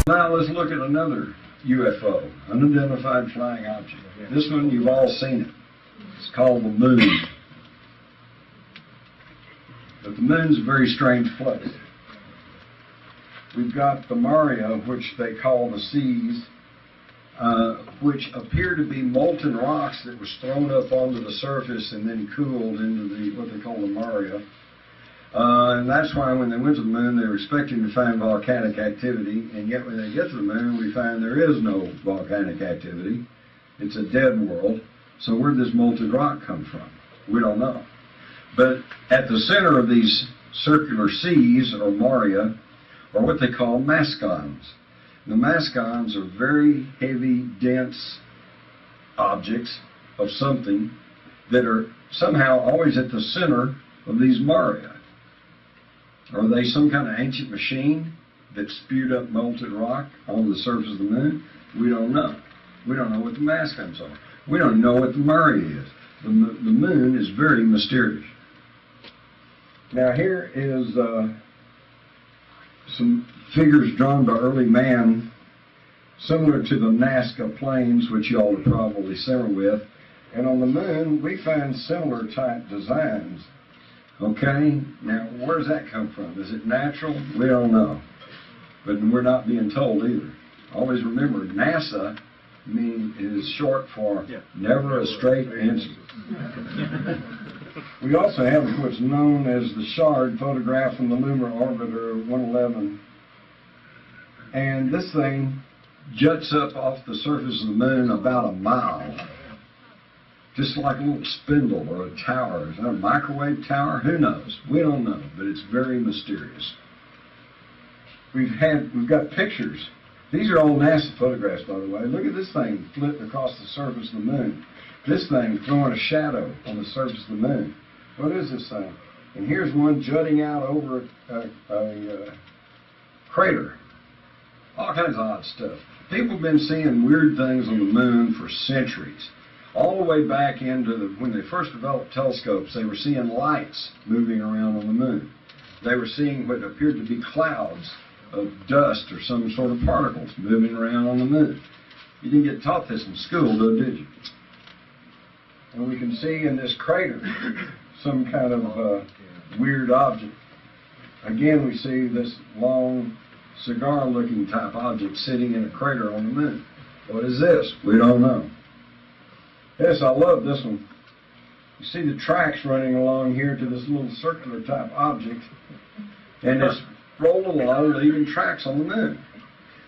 Now let's look at another UFO, unidentified flying object. This one, you've all seen it. It's called the moon. But the moon's a very strange place. We've got the Maria, which they call the seas, which appear to be molten rocks that was thrown up onto the surface and then cooled into the what they call the Maria. And that's why when they went to the moon, they were expecting to find volcanic activity, and yet when they get to the moon, we find there is no volcanic activity. It's a dead world. So where did this molten rock come from? We don't know. But at the center of these circular seas, or Maria, are what they call mascons. The mascons are very heavy, dense objects of something that are somehow always at the center of these Maria. Are they some kind of ancient machine that spewed up molten rock on the surface of the moon? We don't know. We don't know what the mascons are. We don't know what the Maria is. The moon is very mysterious. Now here is some figures drawn by early man, similar to the Nazca plains, which you all are probably similar with. And on the moon, we find similar type designs. Okay, now where does that come from? Is it natural? We don't know. But we're not being told either. Always remember, NASA is short for never a straight answer. We also have what's known as the shard photograph from the lunar orbiter 111. And this thing juts up off the surface of the moon about a mile. Just like a little spindle or a tower. Is that a microwave tower? Who knows? We don't know, but it's very mysterious. We've got pictures. These are all NASA photographs, by the way. Look at this thing flit across the surface of the moon. This thing throwing a shadow on the surface of the moon. What is this thing? And here's one jutting out over a crater. All kinds of odd stuff. People have been seeing weird things on the moon for centuries. All the way back into when they first developed telescopes, they were seeing lights moving around on the moon. They were seeing what appeared to be clouds of dust or some sort of particles moving around on the moon. You didn't get taught this in school, though, did you? And we can see in this crater some kind of weird object. Again, we see this long cigar-looking type object sitting in a crater on the moon. What is this? We don't know. Yes, I love this one. You see the tracks running along here to this little circular type object, and it's rolled along, leaving tracks on the moon.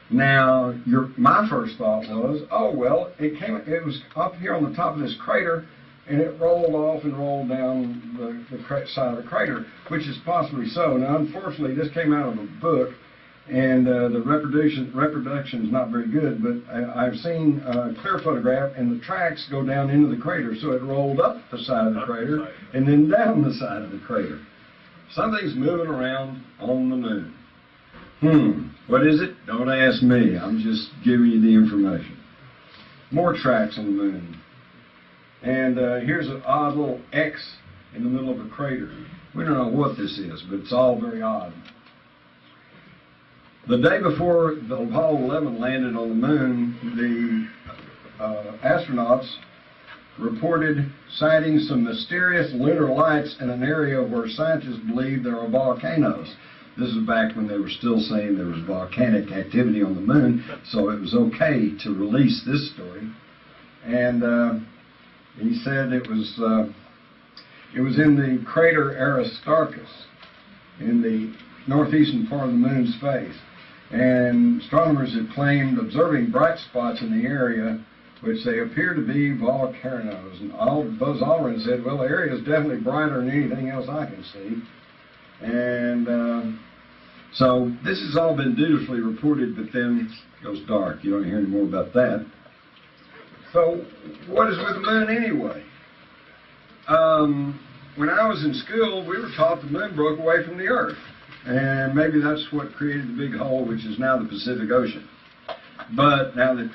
Now, my first thought was, oh well, it was up here on the top of this crater, and it rolled off and rolled down the side of the crater, which is possibly so. Now, unfortunately, this came out of a book, and the reproduction is not very good, but I've seen a clear photograph, and the tracks go down into the crater, so it rolled up the side of the crater and then down the side of the crater. Something's moving around on the moon. What is it? Don't ask me. I'm just giving you the information. More tracks on the moon. And here's an odd little X in the middle of a crater. We don't know what this is, but it's all very odd. The day before the Apollo 11 landed on the moon, the astronauts reported sighting some mysterious lunar lights in an area where scientists believe there are volcanoes. This is back when they were still saying there was volcanic activity on the moon, so it was okay to release this story. And he said it was in the crater Aristarchus in the northeastern part of the moon's face. And astronomers had claimed observing bright spots in the area, which they appear to be volcanoes. And Buzz Aldrin said, well, the area is definitely brighter than anything else I can see. And so this has all been dutifully reported, but then it goes dark. You don't hear any more about that. So what is with the moon anyway? When I was in school, we were taught the moon broke away from the Earth. And maybe that's what created the big hole, which is now the Pacific Ocean. But now that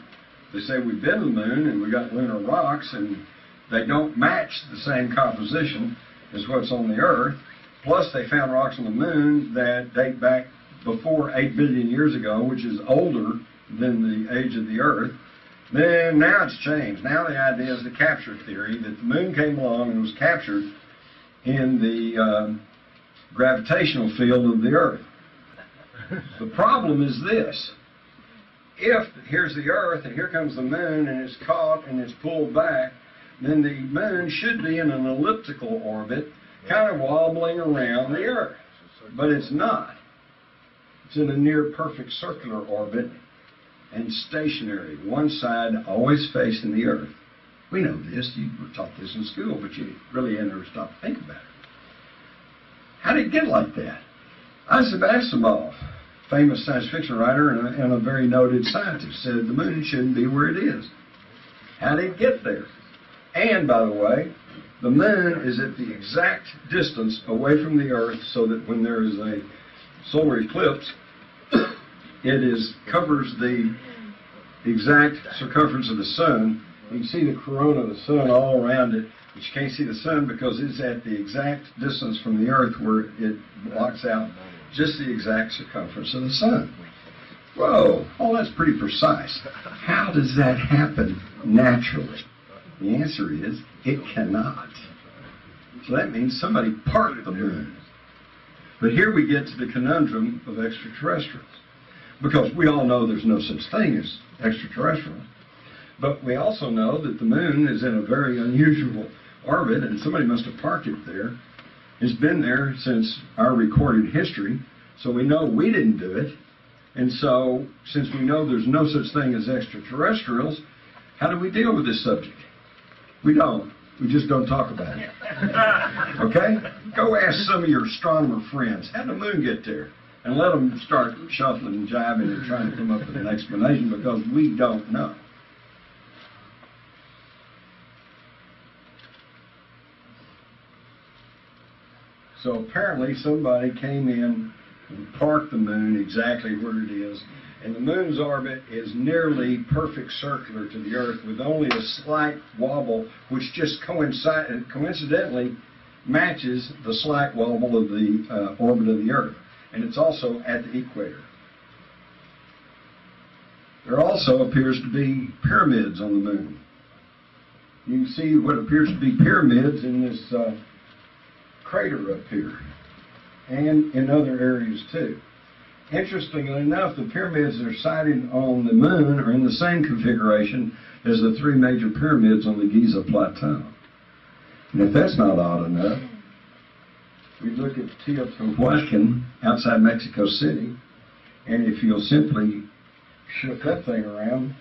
they say we've been to the moon and we got lunar rocks and they don't match the same composition as what's on the Earth, plus they found rocks on the moon that date back before 8 billion years ago, which is older than the age of the Earth, then now it's changed. Now the idea is the capture theory, that the moon came along and was captured in the gravitational field of the Earth. The problem is this. If here's the Earth and here comes the moon and it's caught and it's pulled back, then the moon should be in an elliptical orbit, kind of wobbling around the Earth. But it's not. It's in a near perfect circular orbit and stationary, one side always facing the Earth. We know this. You were taught this in school, but you really had never stopped to think about it. How did it get like that? Isaac Asimov, famous science fiction writer and a very noted scientist, said the moon shouldn't be where it is. How did it get there? And, by the way, the moon is at the exact distance away from the Earth so that when there is a solar eclipse, it covers the exact circumference of the sun. You can see the corona of the sun all around it, but you can't see the sun because it's at the exact distance from the Earth where it blocks out just the exact circumference of the sun. Whoa, oh, that's pretty precise. How does that happen naturally? The answer is, it cannot. So that means somebody parked the moon. But here we get to the conundrum of extraterrestrials. Because we all know there's no such thing as extraterrestrials. But we also know that the moon is in a very unusual orbit, and somebody must have parked it there. It's been there since our recorded history, so we know we didn't do it. And so, since we know there's no such thing as extraterrestrials, how do we deal with this subject? We don't. We just don't talk about it. Okay? Go ask some of your astronomer friends, how did the moon get there? And let them start shuffling and jiving and trying to come up with an explanation, because we don't know. So apparently somebody came in and parked the moon exactly where it is, and the moon's orbit is nearly perfect circular to the Earth with only a slight wobble, which just coincidentally matches the slight wobble of the orbit of the Earth. And it's also at the equator. There also appears to be pyramids on the moon. You can see what appears to be pyramids in this crater up here, and in other areas too. Interestingly enough, the pyramids that are sighted on the moon are in the same configuration as the three major pyramids on the Giza Plateau. And if that's not odd enough, we look at Teotihuacan outside Mexico City, and if you'll simply shift that thing around,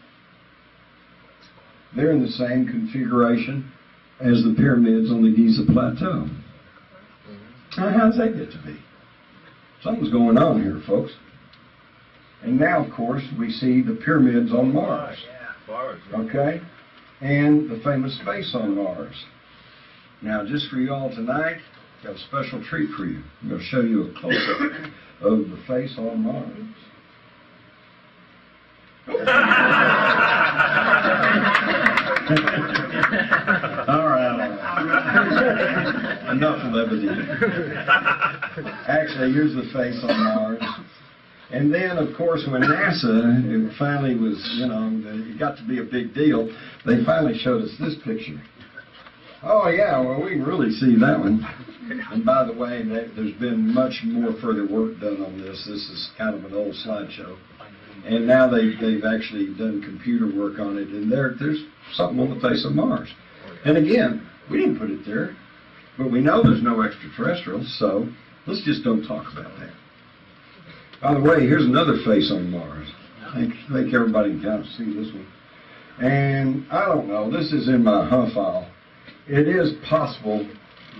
they're in the same configuration as the pyramids on the Giza Plateau. Now, how does that get to be? Something's going on here, folks. And now, of course, we see the pyramids on Mars. Okay? And the famous face on Mars. Now, just for you all tonight, I've got a special treat for you. I'm going to show you a close-up of the face on Mars. All right. Enough levity. Actually, here's the face on Mars. And then, of course, when NASA, it finally was, it got to be a big deal, they finally showed us this picture. Oh, yeah, well, we can really see that one. And by the way, there's been much more further work done on this. This is kind of an old slideshow. And now they've actually done computer work on it, and there's something on the face of Mars. And again, we didn't put it there, but we know there's no extraterrestrials, so let's just don't talk about that. By the way, here's another face on Mars. I think everybody can kind of see this one. And I don't know, this is in my file. It is possible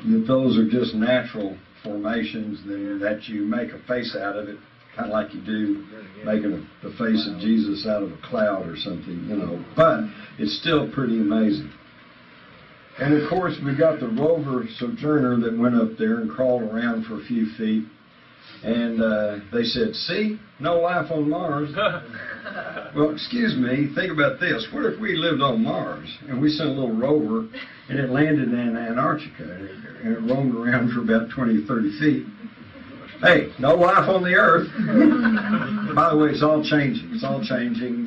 that those are just natural formations, that you make a face out of it, kind of like you do making the face of Jesus out of a cloud or something, But it's still pretty amazing. And of course, we got the rover Sojourner that went up there and crawled around for a few feet. And they said, see, no life on Mars. Well, excuse me, think about this. What if we lived on Mars and we sent a little rover and it landed in Antarctica and it roamed around for about 20 or 30 feet? Hey, no life on the earth. By the way, it's all changing. It's all changing.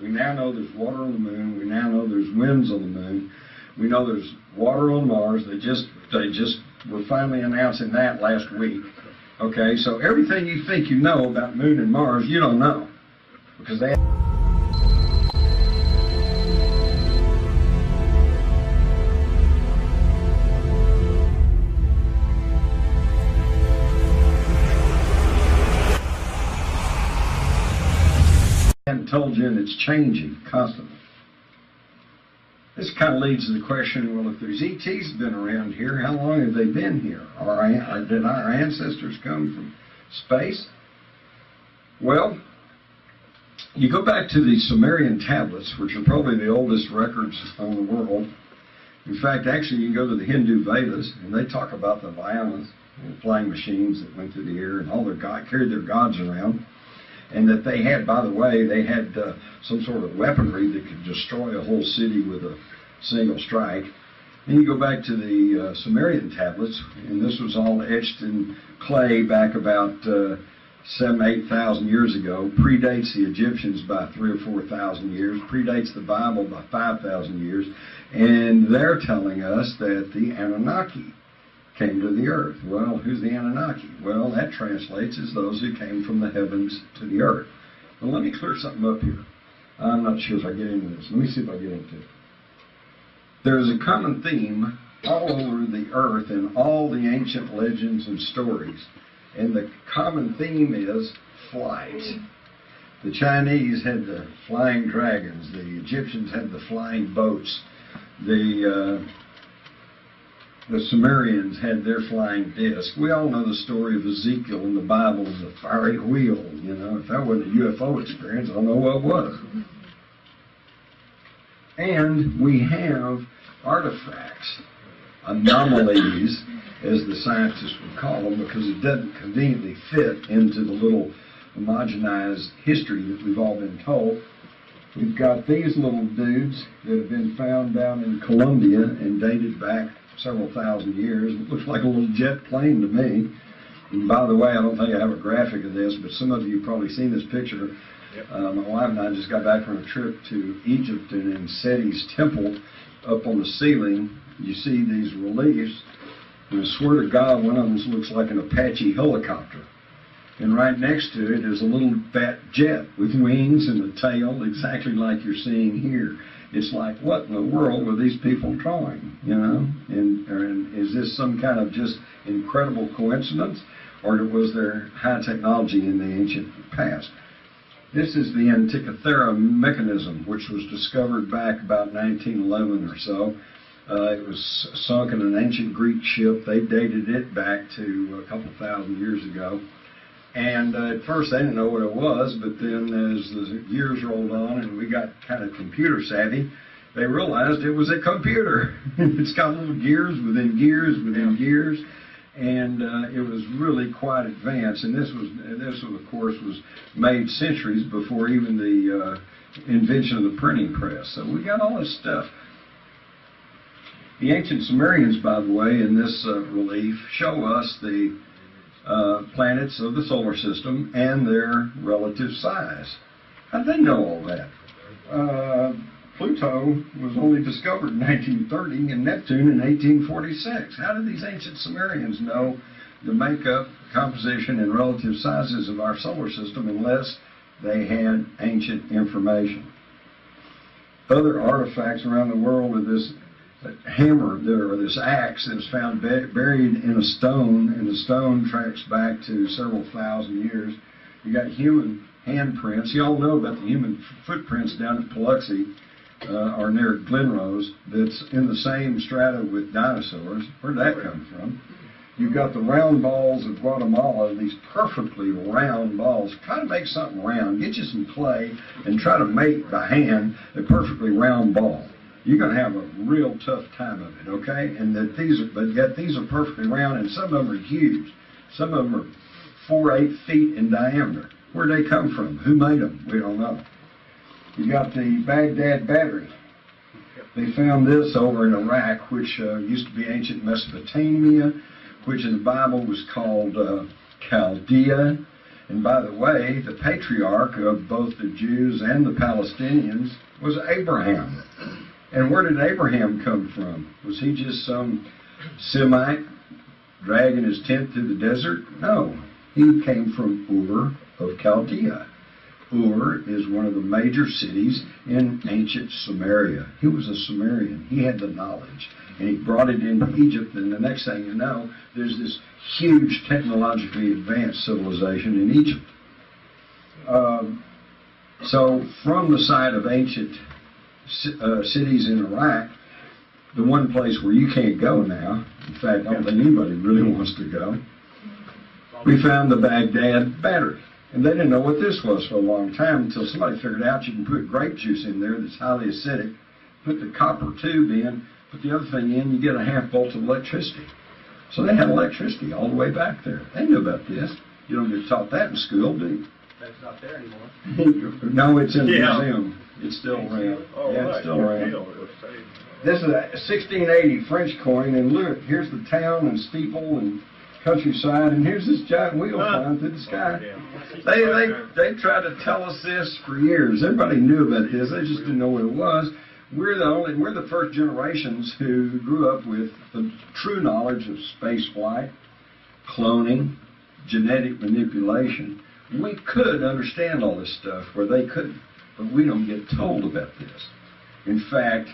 We now know there's water on the moon. We now know there's winds on the moon. We know there's water on Mars. They just were finally announcing that last week. Okay, so everything you think you know about Moon and Mars, you don't know, because they haven't told you, and it's changing constantly. This kind of leads to the question, well, if there's ETs been around here, how long have they been here? Did our ancestors come from space? Well, you go back to the Sumerian tablets, which are probably the oldest records on the world. In fact, actually, you can go to the Hindu Vedas, and they talk about the Vayanas, the flying machines that went through the air, and all their carried their gods around. And that they had, by the way, they had some sort of weaponry that could destroy a whole city with a single strike. Then you go back to the Sumerian tablets, and this was all etched in clay back about 8,000 years ago. Predates the Egyptians by 3,000 or 4,000 years. Predates the Bible by 5,000 years. And they're telling us that the Anunnaki came to the earth. Well, who's the Anunnaki? Well, that translates as those who came from the heavens to the earth. Well, let me clear something up here. I'm not sure if I get into this. Let me see if I get into it. There is a common theme all over the earth in all the ancient legends and stories. And the common theme is flight. The Chinese had the flying dragons. The Egyptians had the flying boats. The Sumerians had their flying disc. We all know the story of Ezekiel in the Bible and the fiery wheel. You know, if that wasn't a UFO experience, I don't know what was. And we have artifacts, anomalies, as the scientists would call them, because it doesn't conveniently fit into the little homogenized history that we've all been told. We've got these little dudes that have been found down in Colombia and dated back several thousand years. It looks like a little jet plane to me. And by the way, I don't think I have a graphic of this, but some of you have probably seen this picture. Yep. My wife and I just got back from a trip to Egypt, and in Seti's temple, up on the ceiling, you see these reliefs. And I swear to God, one of them looks like an Apache helicopter. And right next to it is a little fat jet with wings and a tail, exactly like you're seeing here. It's like, what in the world were these people drawing, you know? And is this some kind of just incredible coincidence, or was there high technology in the ancient past? This is the Antikythera mechanism, which was discovered back about 1911 or so. It was sunk in an ancient Greek ship. They dated it back to a couple thousand years ago. And at first they didn't know what it was, but then as the years rolled on and we got kind of computer savvy, they realized it was a computer. It's got little gears within gears within gears, and it was really quite advanced. And this of course, was made centuries before even the invention of the printing press. So we got all this stuff. The ancient Sumerians, by the way, in this relief, show us the planets of the solar system and their relative size. How'd they know all that? Pluto was only discovered in 1930 and Neptune in 1846. How did these ancient Sumerians know the makeup, composition, and relative sizes of our solar system unless they had ancient information? Other artifacts around the world are this hammer, or this axe that is found buried in a stone, and the stone tracks back to several thousand years. You got human handprints. You all know about the human footprints down at Biloxi, or near Glenrose, that's in the same strata with dinosaurs. Where'd that come from? You've got the round balls of Guatemala, these perfectly round balls. Try to make something round. Get you some clay and try to make by hand a perfectly round ball. You're going to have a real tough time of it, okay? And that but yet these are perfectly round, and some of them are huge. Some of them are 4-8 feet in diameter. Where'd they come from? Who made them? We don't know. You got the Baghdad Battery. They found this over in Iraq, which used to be ancient Mesopotamia, which in the Bible was called Chaldea. And by the way, the patriarch of both the Jews and the Palestinians was Abraham. And where did Abraham come from? Was he just some Semite dragging his tent through the desert? No. He came from Ur of Chaldea. Ur is one of the major cities in ancient Samaria. He was a Sumerian. He had the knowledge. And he brought it into Egypt, and the next thing you know, there's this huge technologically advanced civilization in Egypt. So from the side of ancient cities in Iraq, the one place where you can't go now, in fact, I don't think anybody really wants to go, we found the Baghdad battery. And they didn't know what this was for a long time until somebody figured out you can put grape juice in there that's highly acidic, put the copper tube in, put the other thing in, you get a half volt of electricity. So they had electricity all the way back there. They knew about this. You don't get taught that in school, do you? That's not there anymore. No, it's in the museum. It's still around. Oh, yeah, right. It's still around. This is a 1680 French coin, and look, here's the town and steeple and countryside, and here's this giant wheel flying through the sky. They tried to tell us this for years. Everybody knew about this. They just didn't know what it was. We're the first generations who grew up with the true knowledge of space flight, cloning, genetic manipulation. We could understand all this stuff where they couldn't, but we don't get told about this. In fact,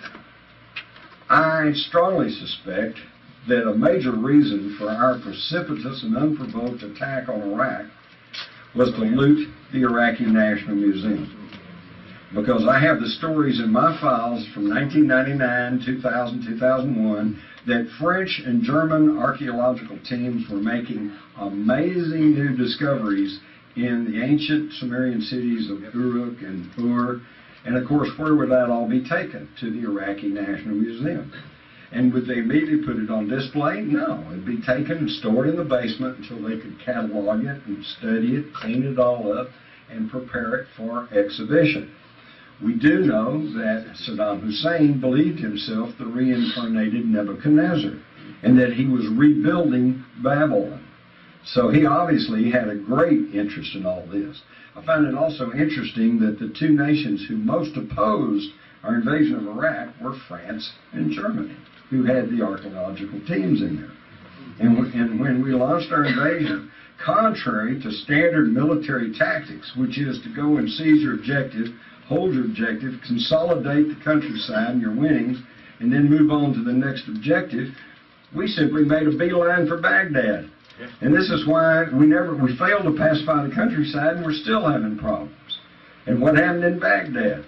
I strongly suspect that a major reason for our precipitous and unprovoked attack on Iraq was to loot the Iraqi National Museum. Because I have the stories in my files from 1999, 2000, 2001, that French and German archaeological teams were making amazing new discoveries in the ancient Sumerian cities of Uruk and Ur. And of course, where would that all be taken? To the Iraqi National Museum. And would they immediately put it on display? No. It'd be taken and stored in the basement until they could catalog it and study it, clean it all up, and prepare it for exhibition. We do know that Saddam Hussein believed himself the reincarnated Nebuchadnezzar, and that he was rebuilding Babylon. So he obviously had a great interest in all this. I find it also interesting that the two nations who most opposed our invasion of Iraq were France and Germany, who had the archaeological teams in there. And when we launched our invasion, contrary to standard military tactics, which is to go and seize your objective, hold your objective, consolidate the countryside and your winnings, and then move on to the next objective, we simply made a beeline for Baghdad. And this is why we failed to pacify the countryside, and we're still having problems. And what happened in Baghdad?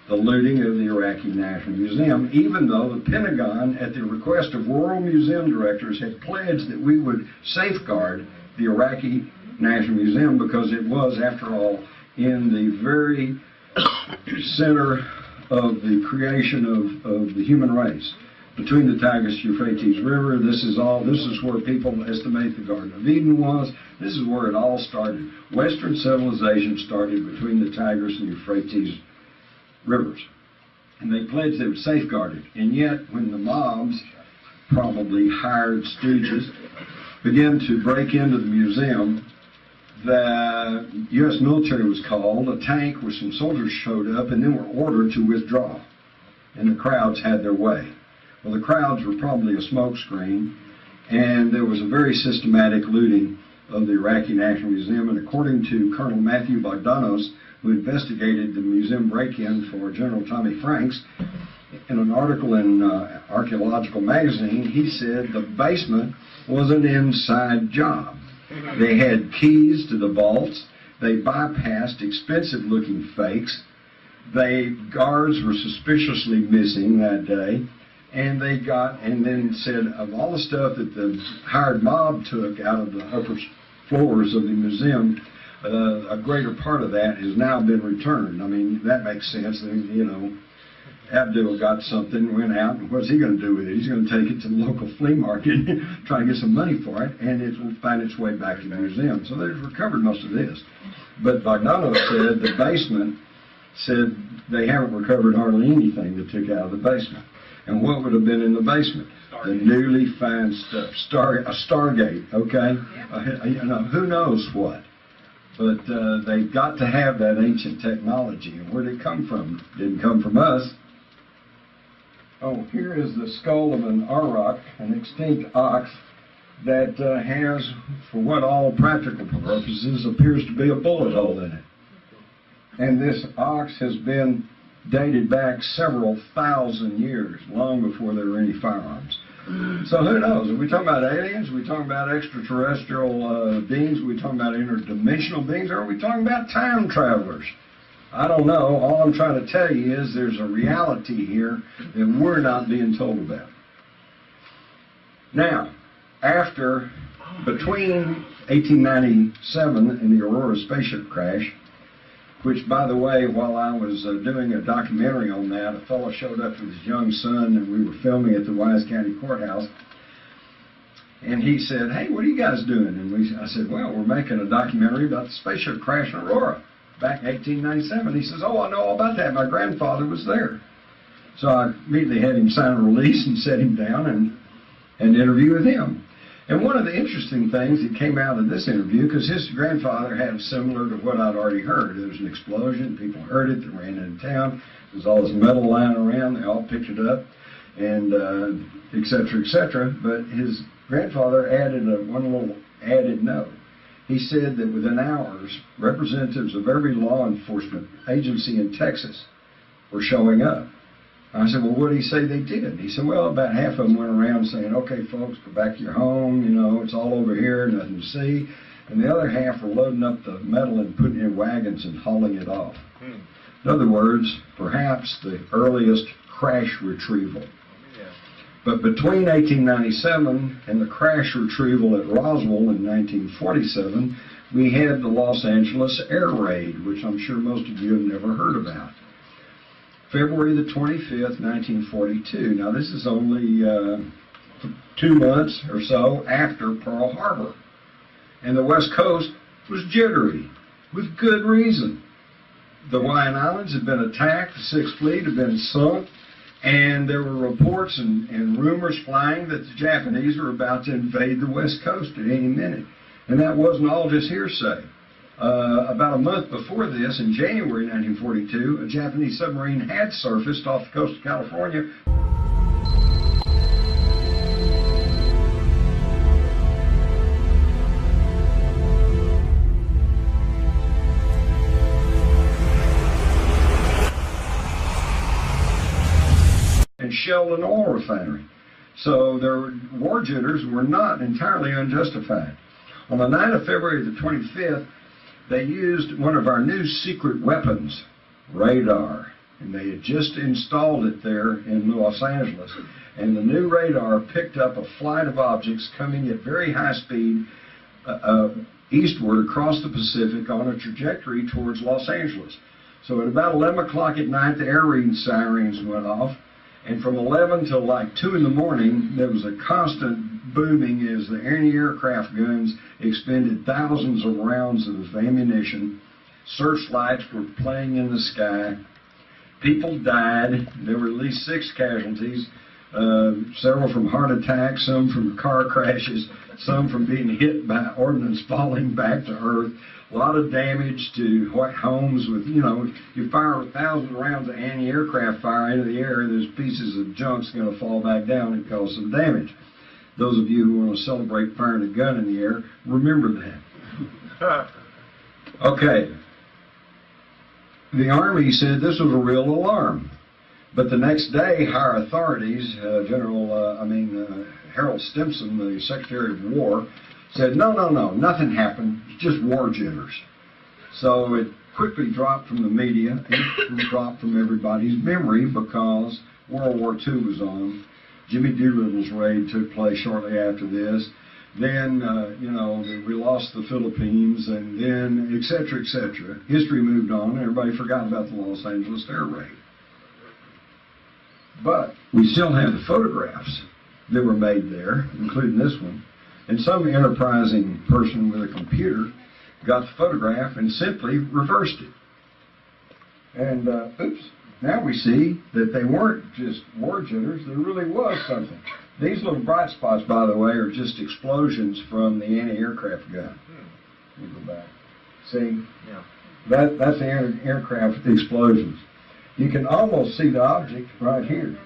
The looting of the Iraqi National Museum, even though the Pentagon, at the request of world museum directors, had pledged that we would safeguard the Iraqi National Museum because it was, after all, in the very center of the creation of the human race. Between the Tigris-Euphrates River, this is where people estimate the Garden of Eden was. This is where it all started. Western civilization started between the Tigris and Euphrates rivers. And they pledged they would safeguard it. And yet, when the mobs, probably hired stooges, began to break into the museum, the U.S. military was called, a tank with some soldiers showed up, and then were ordered to withdraw. And the crowds had their way. Well, the crowds were probably a smokescreen, and there was a very systematic looting of the Iraqi National Museum. And according to Colonel Matthew Bogdanos, who investigated the museum break-in for General Tommy Franks, in an article in Archaeological Magazine, he said the basement was an inside job. They had keys to the vaults. They bypassed expensive-looking fakes. Guards were suspiciously missing that day. And then said, of all the stuff that the hired mob took out of the upper floors of the museum, a greater part of that has now been returned. I mean, that makes sense. You know, Abdul got something, went out, and what's he going to do with it? He's going to take it to the local flea market, try and get some money for it, and it will find its way back to the museum. So they've recovered most of this. But Bogdano said the basement, said they haven't recovered hardly anything they took out of the basement. And what would have been in the basement? The newly found stuff. A Stargate, okay? Who knows what? But they've got to have that ancient technology. And where did it come from? It didn't come from us. Oh, here is the skull of an auroch, an extinct ox, that has, for what all practical purposes, appears to be a bullet hole in it. And this ox has been dated back several thousand years, long before there were any firearms. So who knows? Are we talking about aliens? Are we talking about extraterrestrial beings? Are we talking about interdimensional beings? Or are we talking about time travelers? I don't know. All I'm trying to tell you is there's a reality here that we're not being told about. Now, between 1897 and the Aurora spaceship crash, which, by the way, while I was doing a documentary on that, a fellow showed up with his young son, and we were filming at the Wise County Courthouse. And he said, "Hey, what are you guys doing?" And I said, "Well, we're making a documentary about the spaceship crash in Aurora back in 1897. He says, "Oh, I know all about that. My grandfather was there." So I immediately had him sign a release and set him down and interview with him. And one of the interesting things that came out of this interview, because his grandfather had similar to what I'd already heard. There was an explosion, people heard it, they ran into town, there was all this metal lying around, they all picked it up, and et cetera, et cetera. But his grandfather added one little added note. He said that within hours, representatives of every law enforcement agency in Texas were showing up. I said, "Well, what did he say they did?" And he said, "Well, about half of them went around saying, 'Okay, folks, go back to your home, it's all over here, nothing to see.' And the other half were loading up the metal and putting it in wagons and hauling it off." In other words, perhaps the earliest crash retrieval. But between 1897 and the crash retrieval at Roswell in 1947, we had the Los Angeles air raid, which I'm sure most of you have never heard about. February the 25th, 1942. Now, this is only 2 months or so after Pearl Harbor. And the West Coast was jittery, with good reason. The Hawaiian Islands had been attacked, the Sixth Fleet had been sunk, and there were reports and rumors flying that the Japanese were about to invade the West Coast at any minute. And that wasn't all just hearsay. About a month before this, in January 1942, a Japanese submarine had surfaced off the coast of California. And shelled an oil refinery. So their war jitters were not entirely unjustified. On the night of February the 25th, they used one of our new secret weapons, radar. And they had just installed it there in Los Angeles. And the new radar picked up a flight of objects coming at very high speed eastward across the Pacific on a trajectory towards Los Angeles. So at about 11 o'clock at night, the air raid sirens went off. And from 11 till like 2 in the morning, there was a constant booming as the anti-aircraft guns expended thousands of rounds of ammunition. Searchlights were playing in the sky. People died. There were at least 6 casualties, several from heart attacks, some from car crashes, some from being hit by ordnance falling back to earth. A lot of damage to homes with, you fire 1,000 rounds of anti-aircraft fire into the air, there's pieces of junk's going to fall back down and cause some damage. Those of you who want to celebrate firing a gun in the air, remember that. Okay. The Army said this was a real alarm. But the next day, higher authorities, Harold Stimson, the Secretary of War, said, no, nothing happened, it's just war jitters. So it quickly dropped from the media, and dropped from everybody's memory because World War II was on. Jimmy Doolittle's raid took place shortly after this. Then, we lost the Philippines, and then, et cetera, et cetera. History moved on, and everybody forgot about the Los Angeles air raid. But we still have the photographs that were made there, including this one. And some enterprising person with a computer got the photograph and simply reversed it. And, oops, now we see that they weren't just war jitters, there really was something. These little bright spots, by the way, are just explosions from the anti-aircraft gun. Let me go back. See? Yeah. That's the aircraft explosions. You can almost see the object right here.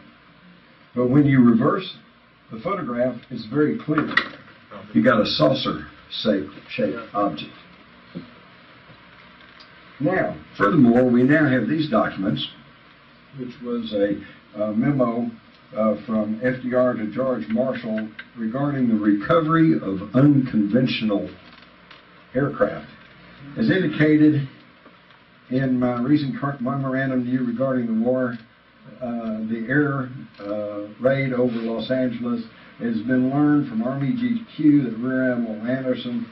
But when you reverse the photograph, it's very clear. You got a saucer-shaped object. Now, furthermore, we now have these documents, which was a memo from FDR to George Marshall regarding the recovery of unconventional aircraft. As indicated in my recent memorandum to you regarding the war, the air raid over Los Angeles, it has been learned from Army GQ that Rear Admiral Anderson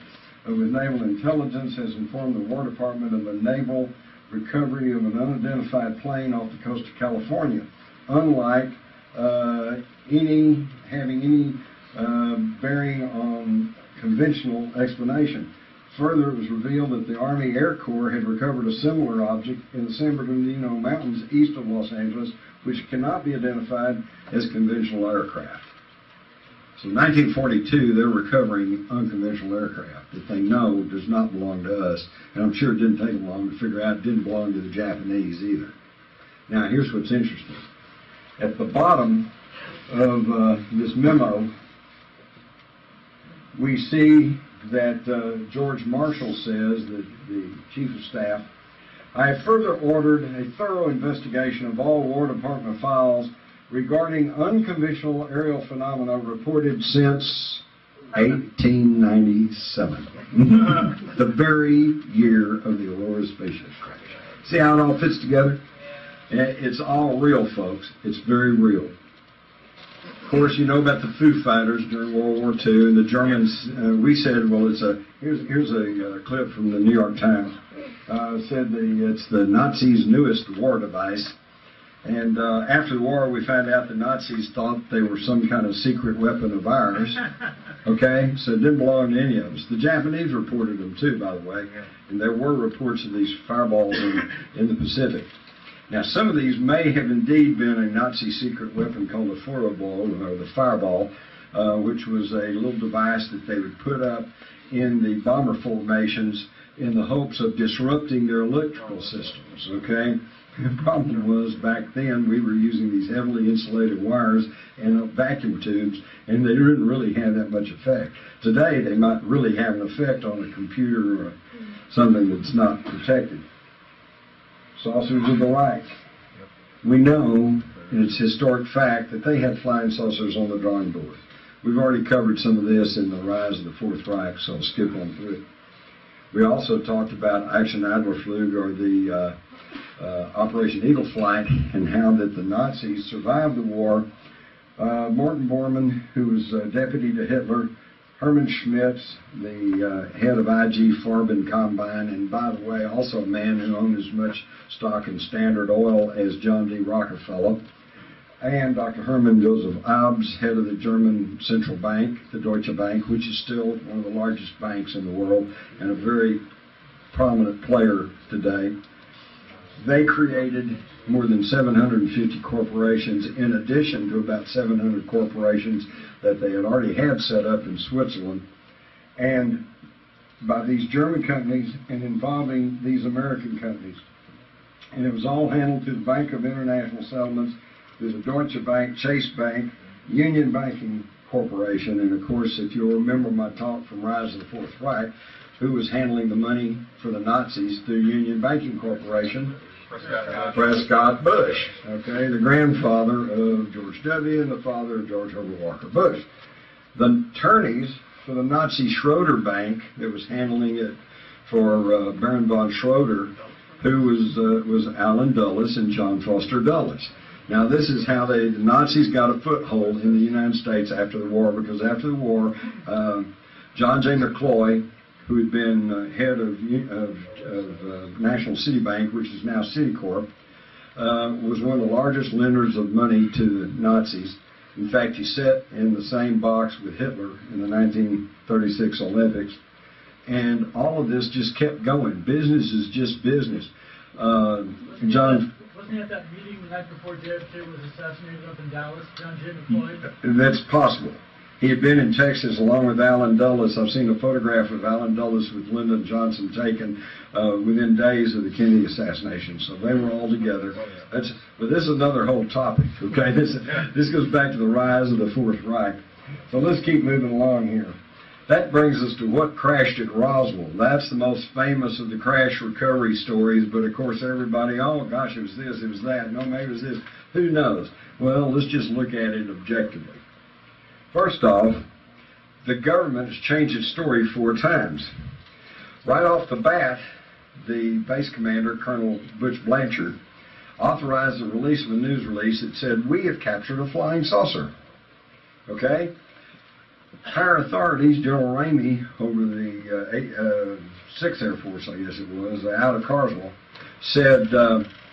with Naval Intelligence has informed the War Department of a naval recovery of an unidentified plane off the coast of California, unlike having any bearing on conventional explanation. Further, it was revealed that the Army Air Corps had recovered a similar object in the San Bernardino Mountains east of Los Angeles, which cannot be identified as conventional aircraft. So in 1942, they're recovering unconventional aircraft that they know does not belong to us, and I'm sure it didn't take them long to figure out it didn't belong to the Japanese either. Now, here's what's interesting. At the bottom of this memo, we see that George Marshall says, that the Chief of Staff, I have further ordered a thorough investigation of all War Department files regarding unconventional aerial phenomena reported since 1897, the very year of the Aurora spaceship crash. See how it all fits together? It's all real, folks. It's very real. Of course, you know about the Foo Fighters during World War II, and the Germans. We said, well, here's a clip from the New York Times. Said it's the Nazis' newest war device. And after the war, we found out the Nazis thought they were some kind of secret weapon of ours. Okay? So it didn't belong to any of us. The Japanese reported them too, by the way. And there were reports of these fireballs in the Pacific. Now, some of these may have indeed been a Nazi secret weapon called the Feuerball, or the fireball, which was a little device that they would put up in the bomber formations in the hopes of disrupting their electrical systems, okay? The problem was, back then, we were using these heavily insulated wires and vacuum tubes, and they didn't really have that much effect. Today, they might really have an effect on a computer or something that's not protected. Saucers of the light. We know, and it's historic fact, that they had flying saucers on the drawing board. We've already covered some of this in the rise of the Fourth Reich, so I'll skip on through it. We also talked about Action Adlerflug, or the Operation Eagle Flight, and how that the Nazis survived the war. Morton Bormann, who was deputy to Hitler, Hermann Schmitz, the head of IG Farben Combine, and by the way, also a man who owned as much stock in Standard Oil as John D. Rockefeller, and Dr. Hermann Joseph Abs, head of the German Central Bank, the Deutsche Bank, which is still one of the largest banks in the world and a very prominent player today. They created more than 750 corporations, in addition to about 700 corporations that they had already had set up in Switzerland, and by these German companies and involving these American companies. And it was all handled through the Bank of International Settlements, through the Deutsche Bank, Chase Bank, Union Banking Corporation, and of course, if you'll remember my talk from Rise of the Fourth Reich, who was handling the money for the Nazis through Union Banking Corporation? Prescott Bush, okay, the grandfather of George W. and the father of George Herbert Walker Bush. The attorneys for the Nazi Schroeder Bank that was handling it for Baron von Schroeder, who was Allen Dulles and John Foster Dulles. Now, this is how the Nazis got a foothold in the United States after the war, because after the war, John J. McCloy, who had been head of National City Bank, which is now Citicorp, was one of the largest lenders of money to the Nazis. In fact, he sat in the same box with Hitler in the 1936 Olympics. And all of this just kept going. Business is just business. Wasn't Wasn't he at that meeting the night before JFK was assassinated up in Dallas, John J. McCloy? That's possible. He had been in Texas along with Alan Dulles. I've seen a photograph of Alan Dulles with Lyndon Johnson taken within days of the Kennedy assassination. So they were all together. But this is another whole topic, okay? This goes back to the rise of the Fourth Reich. So let's keep moving along here. That brings us to what crashed at Roswell. That's the most famous of the crash recovery stories, but of course everybody, oh gosh, it was this, it was that, no, maybe it was this, who knows? Well, let's just look at it objectively. First off, the government has changed its story 4 times. Right off the bat, the base commander, Colonel Butch Blanchard, authorized the release of a news release that said, "We have captured a flying saucer." Okay? Higher authorities, General Ramey over the 6th Air Force, I guess it was, out of Carswell, said,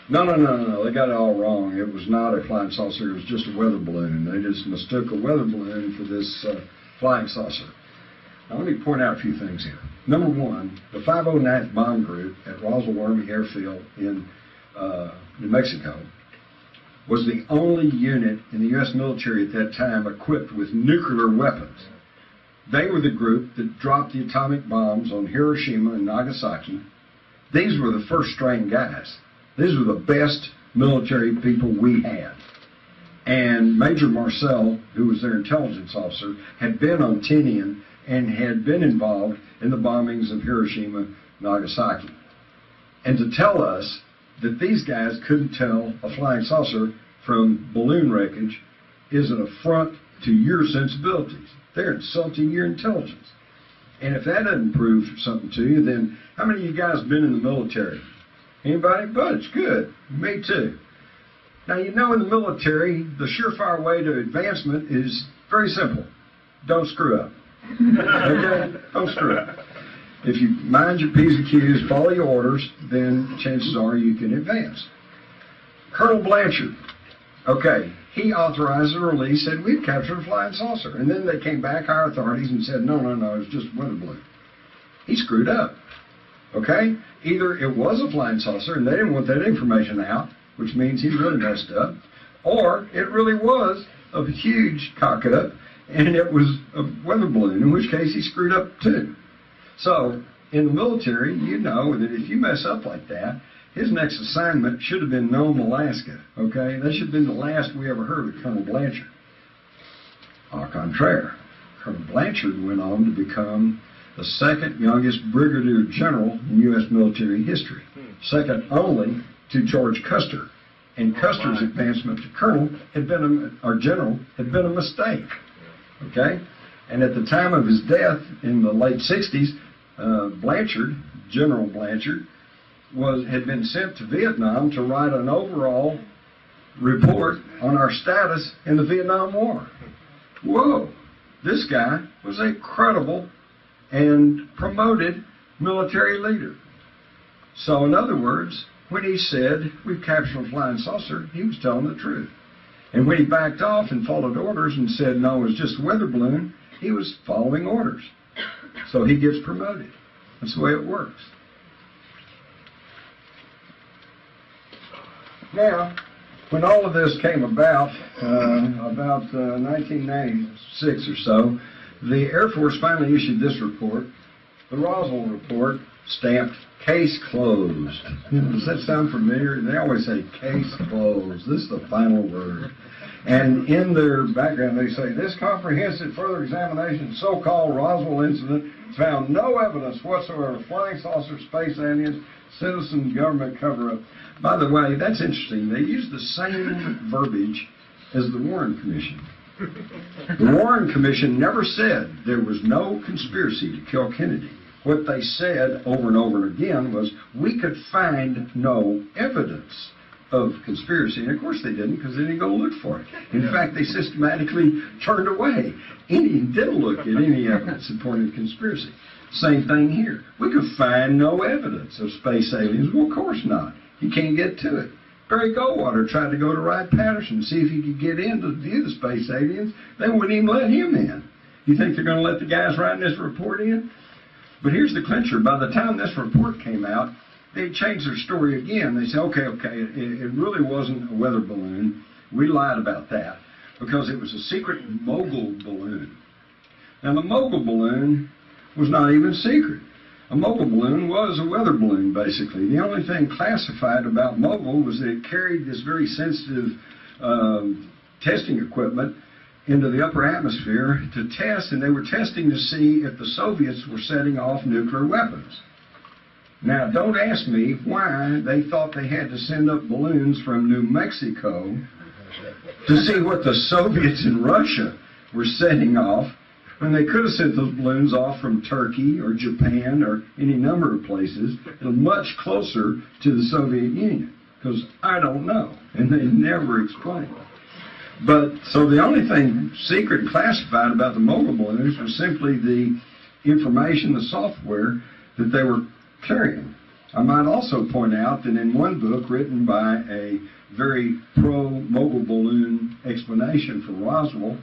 no, they got it all wrong. It was not a flying saucer, it was just a weather balloon. They just mistook a weather balloon for this flying saucer. Now let me point out a few things here. Number one, the 509th Bomb Group at Roswell Army Airfield in New Mexico was the only unit in the U.S. military at that time equipped with nuclear weapons. They were the group that dropped the atomic bombs on Hiroshima and Nagasaki. These were the first-string guys. These were the best military people we had. And Major Marcel, who was their intelligence officer, had been on Tinian and had been involved in the bombings of Hiroshima and Nagasaki. And to tell us that these guys couldn't tell a flying saucer from balloon wreckage is an affront to your sensibilities. They're insulting your intelligence. And if that doesn't prove something to you, then how many of you guys have been in the military? Anybody? Butch, good. Me too. Now, you know in the military, the surefire way to advancement is very simple. Don't screw up. Okay? Don't screw up. If you mind your P's and Q's, follow your orders, then chances are you can advance. Colonel Blanchard, okay, he authorized the release, said we've captured a flying saucer. And then they came back, higher authorities, and said, no, it was just a weather balloon. He screwed up. Okay? Either it was a flying saucer and they didn't want that information out, which means he really messed up, or it really was a huge cock-up and it was a weather balloon, in which case he screwed up too. So, in the military, you know that if you mess up like that, his next assignment should have been Nome, Alaska. Okay? That should have been the last we ever heard of Colonel Blanchard. Au contraire, Colonel Blanchard went on to become the second youngest brigadier general in U.S. military history, second only to George Custer. And Custer's advancement to colonel had been general had been a mistake. Okay? And at the time of his death in the late 60s, Blanchard, General Blanchard, had been sent to Vietnam to write an overall report on our status in the Vietnam War. Whoa! This guy was a credible and promoted military leader. So in other words, when he said, we've captured a flying saucer, he was telling the truth. And when he backed off and followed orders and said, no, it was just a weather balloon, he was following orders. So he gets promoted. That's the way it works. Now, when all of this came about 1996 or so, the Air Force finally issued this report, the Roswell report, stamped case closed. Does that sound familiar? They always say case closed. This is the final word. And in their background they say, this comprehensive further examination of the so-called Roswell incident found no evidence whatsoever of flying saucer, space aliens, citizen government cover-up. By the way, that's interesting. They use the same verbiage as the Warren Commission. The Warren Commission never said there was no conspiracy to kill Kennedy. What they said over and over and again was, we could find no evidence of conspiracy. And of course they didn't, because they didn't go look for it. In fact, they systematically turned away. Indian didn't look at any evidence that pointed to conspiracy. Same thing here. We could find no evidence of space aliens. Well, of course not. You can't get to it. Barry Goldwater tried to go to Wright-Patterson to see if he could get in to view the space aliens. They wouldn't even let him in. You think they're going to let the guys writing this report in? But here's the clincher. By the time this report came out, they changed their story again. They said, okay, it really wasn't a weather balloon. We lied about that because it was a secret mogul balloon. Now, the mogul balloon was not even secret. A mogul balloon was a weather balloon, basically. The only thing classified about mogul was that it carried this very sensitive testing equipment into the upper atmosphere to test, and they were testing to see if the Soviets were setting off nuclear weapons. Now, don't ask me why they thought they had to send up balloons from New Mexico to see what the Soviets in Russia were setting off, when they could have sent those balloons off from Turkey or Japan or any number of places, and much closer to the Soviet Union, because I don't know, and they never explained. But, so the only thing secret and classified about the mogul balloons was simply the information, the software that they were carrying. I might also point out that in one book written by a very pro-mogul balloon explanation for Roswell,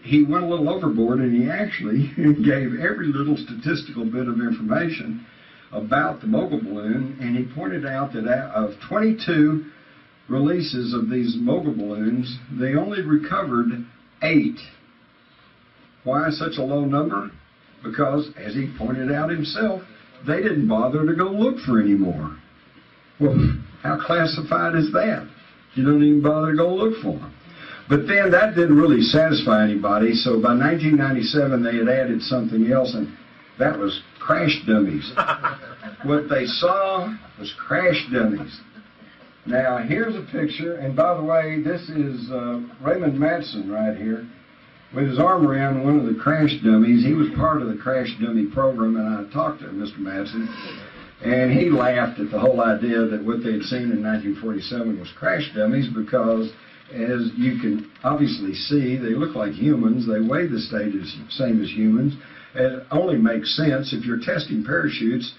he went a little overboard, and he actually gave every little statistical bit of information about the mogul balloon, and he pointed out that of 22 releases of these mogul balloons, they only recovered 8. Why such a low number? Because, as he pointed out himself, they didn't bother to go look for any more. Well, how classified is that? You don't even bother to go look for them. But then that didn't really satisfy anybody, so by 1997 they had added something else, and that was crash dummies. What they saw was crash dummies. Now, here's a picture, and by the way, this is Raymond Matson right here, with his arm around one of the crash dummies. He was part of the crash dummy program, and I talked to Mr. Matson, and he laughed at the whole idea that what they had seen in 1947 was crash dummies, because as you can obviously see, they look like humans, they weigh the same as humans. It only makes sense if you're testing parachutes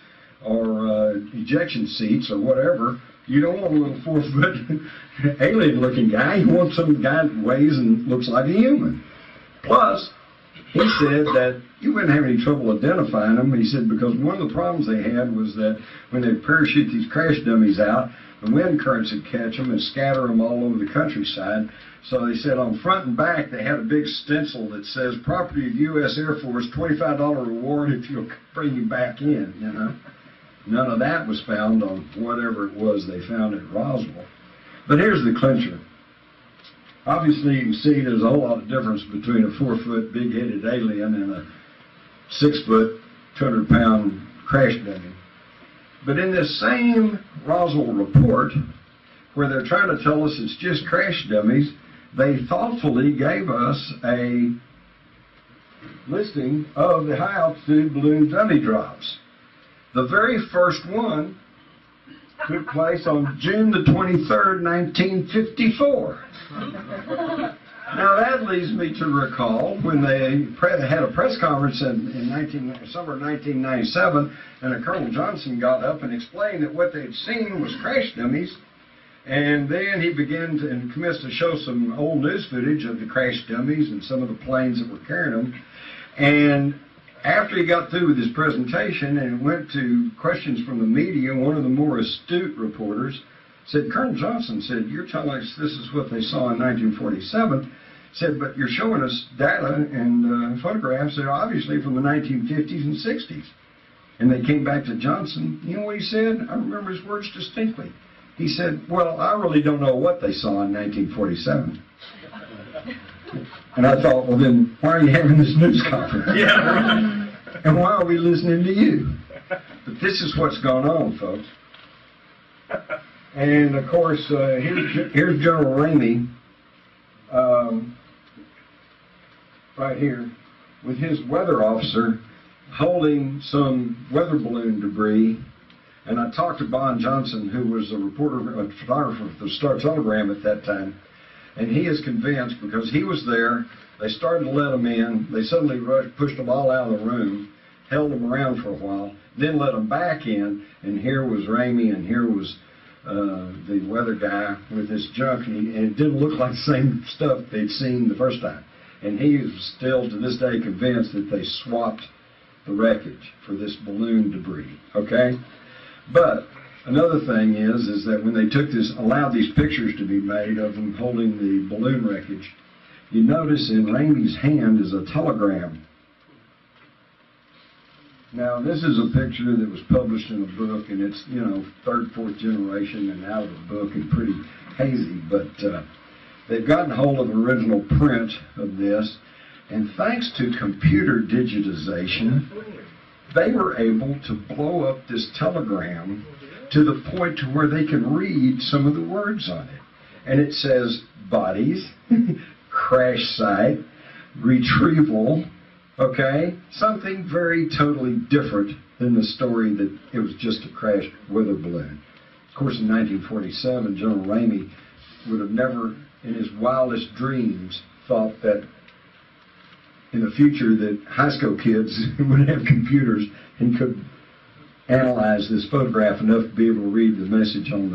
or ejection seats or whatever. You don't want a little 4-foot alien-looking guy. You want some guy that weighs and looks like a human. Plus, he said that you wouldn't have any trouble identifying them. He said because one of the problems they had was that when they parachute these crash dummies out, the wind currents would catch them and scatter them all over the countryside. So they said on front and back they had a big stencil that says, "Property of U.S. Air Force, $25 reward if you'll bring you back in," you know. None of that was found on whatever it was they found at Roswell. But here's the clincher. Obviously, you can see there's a whole lot of difference between a 4-foot big-headed alien and a 6-foot, 200-pound crash dummy. But in this same Roswell report, where they're trying to tell us it's just crash dummies, they thoughtfully gave us a listing of the high-altitude balloon dummy drops. The very first one took place on June the 23rd, 1954. Now that leads me to recall when they had a press conference in summer of 1997, and Colonel Johnson got up and explained that what they'd seen was crash dummies, and then he began to commence to show some old news footage of the crash dummies and some of the planes that were carrying them. And after he got through with his presentation and went to questions from the media, one of the more astute reporters said, "Colonel Johnson," said, "you're telling us this is what they saw in 1947, said, but you're showing us data and photographs that are obviously from the 1950s and 60s. And they came back to Johnson. You know what he said? I remember his words distinctly. He said, "Well, I really don't know what they saw in 1947. And I thought, well, then why are you having this news conference? Yeah. And why are we listening to you? But this is what's going on, folks. And, of course, here's General Ramey right here with his weather officer holding some weather balloon debris. And I talked to Bon Johnson, who was a reporter, a photographer for the Star-Telegram at that time. And he is convinced, because he was there, they started to let them in, they suddenly pushed them all out of the room, held them around for a while, then let them back in, and here was Ramey, and here was the weather guy with this junk, and it didn't look like the same stuff they'd seen the first time. And he is still, to this day, convinced that they swapped the wreckage for this balloon debris, okay? But another thing is that when they took this, allowed these pictures to be made of them holding the balloon wreckage, you notice in Ramey's hand is a telegram. Now, this is a picture that was published in a book, and it's, you know, third, fourth generation and out of the book and pretty hazy, but they've gotten hold of the original print of this, and thanks to computer digitization, they were able to blow up this telegram to the point to where they can read some of the words on it. And it says bodies, crash site, retrieval, okay? Something very totally different than the story that it was just a crashed weather balloon. Of course, in 1947, General Ramey would have never, in his wildest dreams, thought that in the future that high school kids would have computers and could analyze this photograph enough to be able to read the message on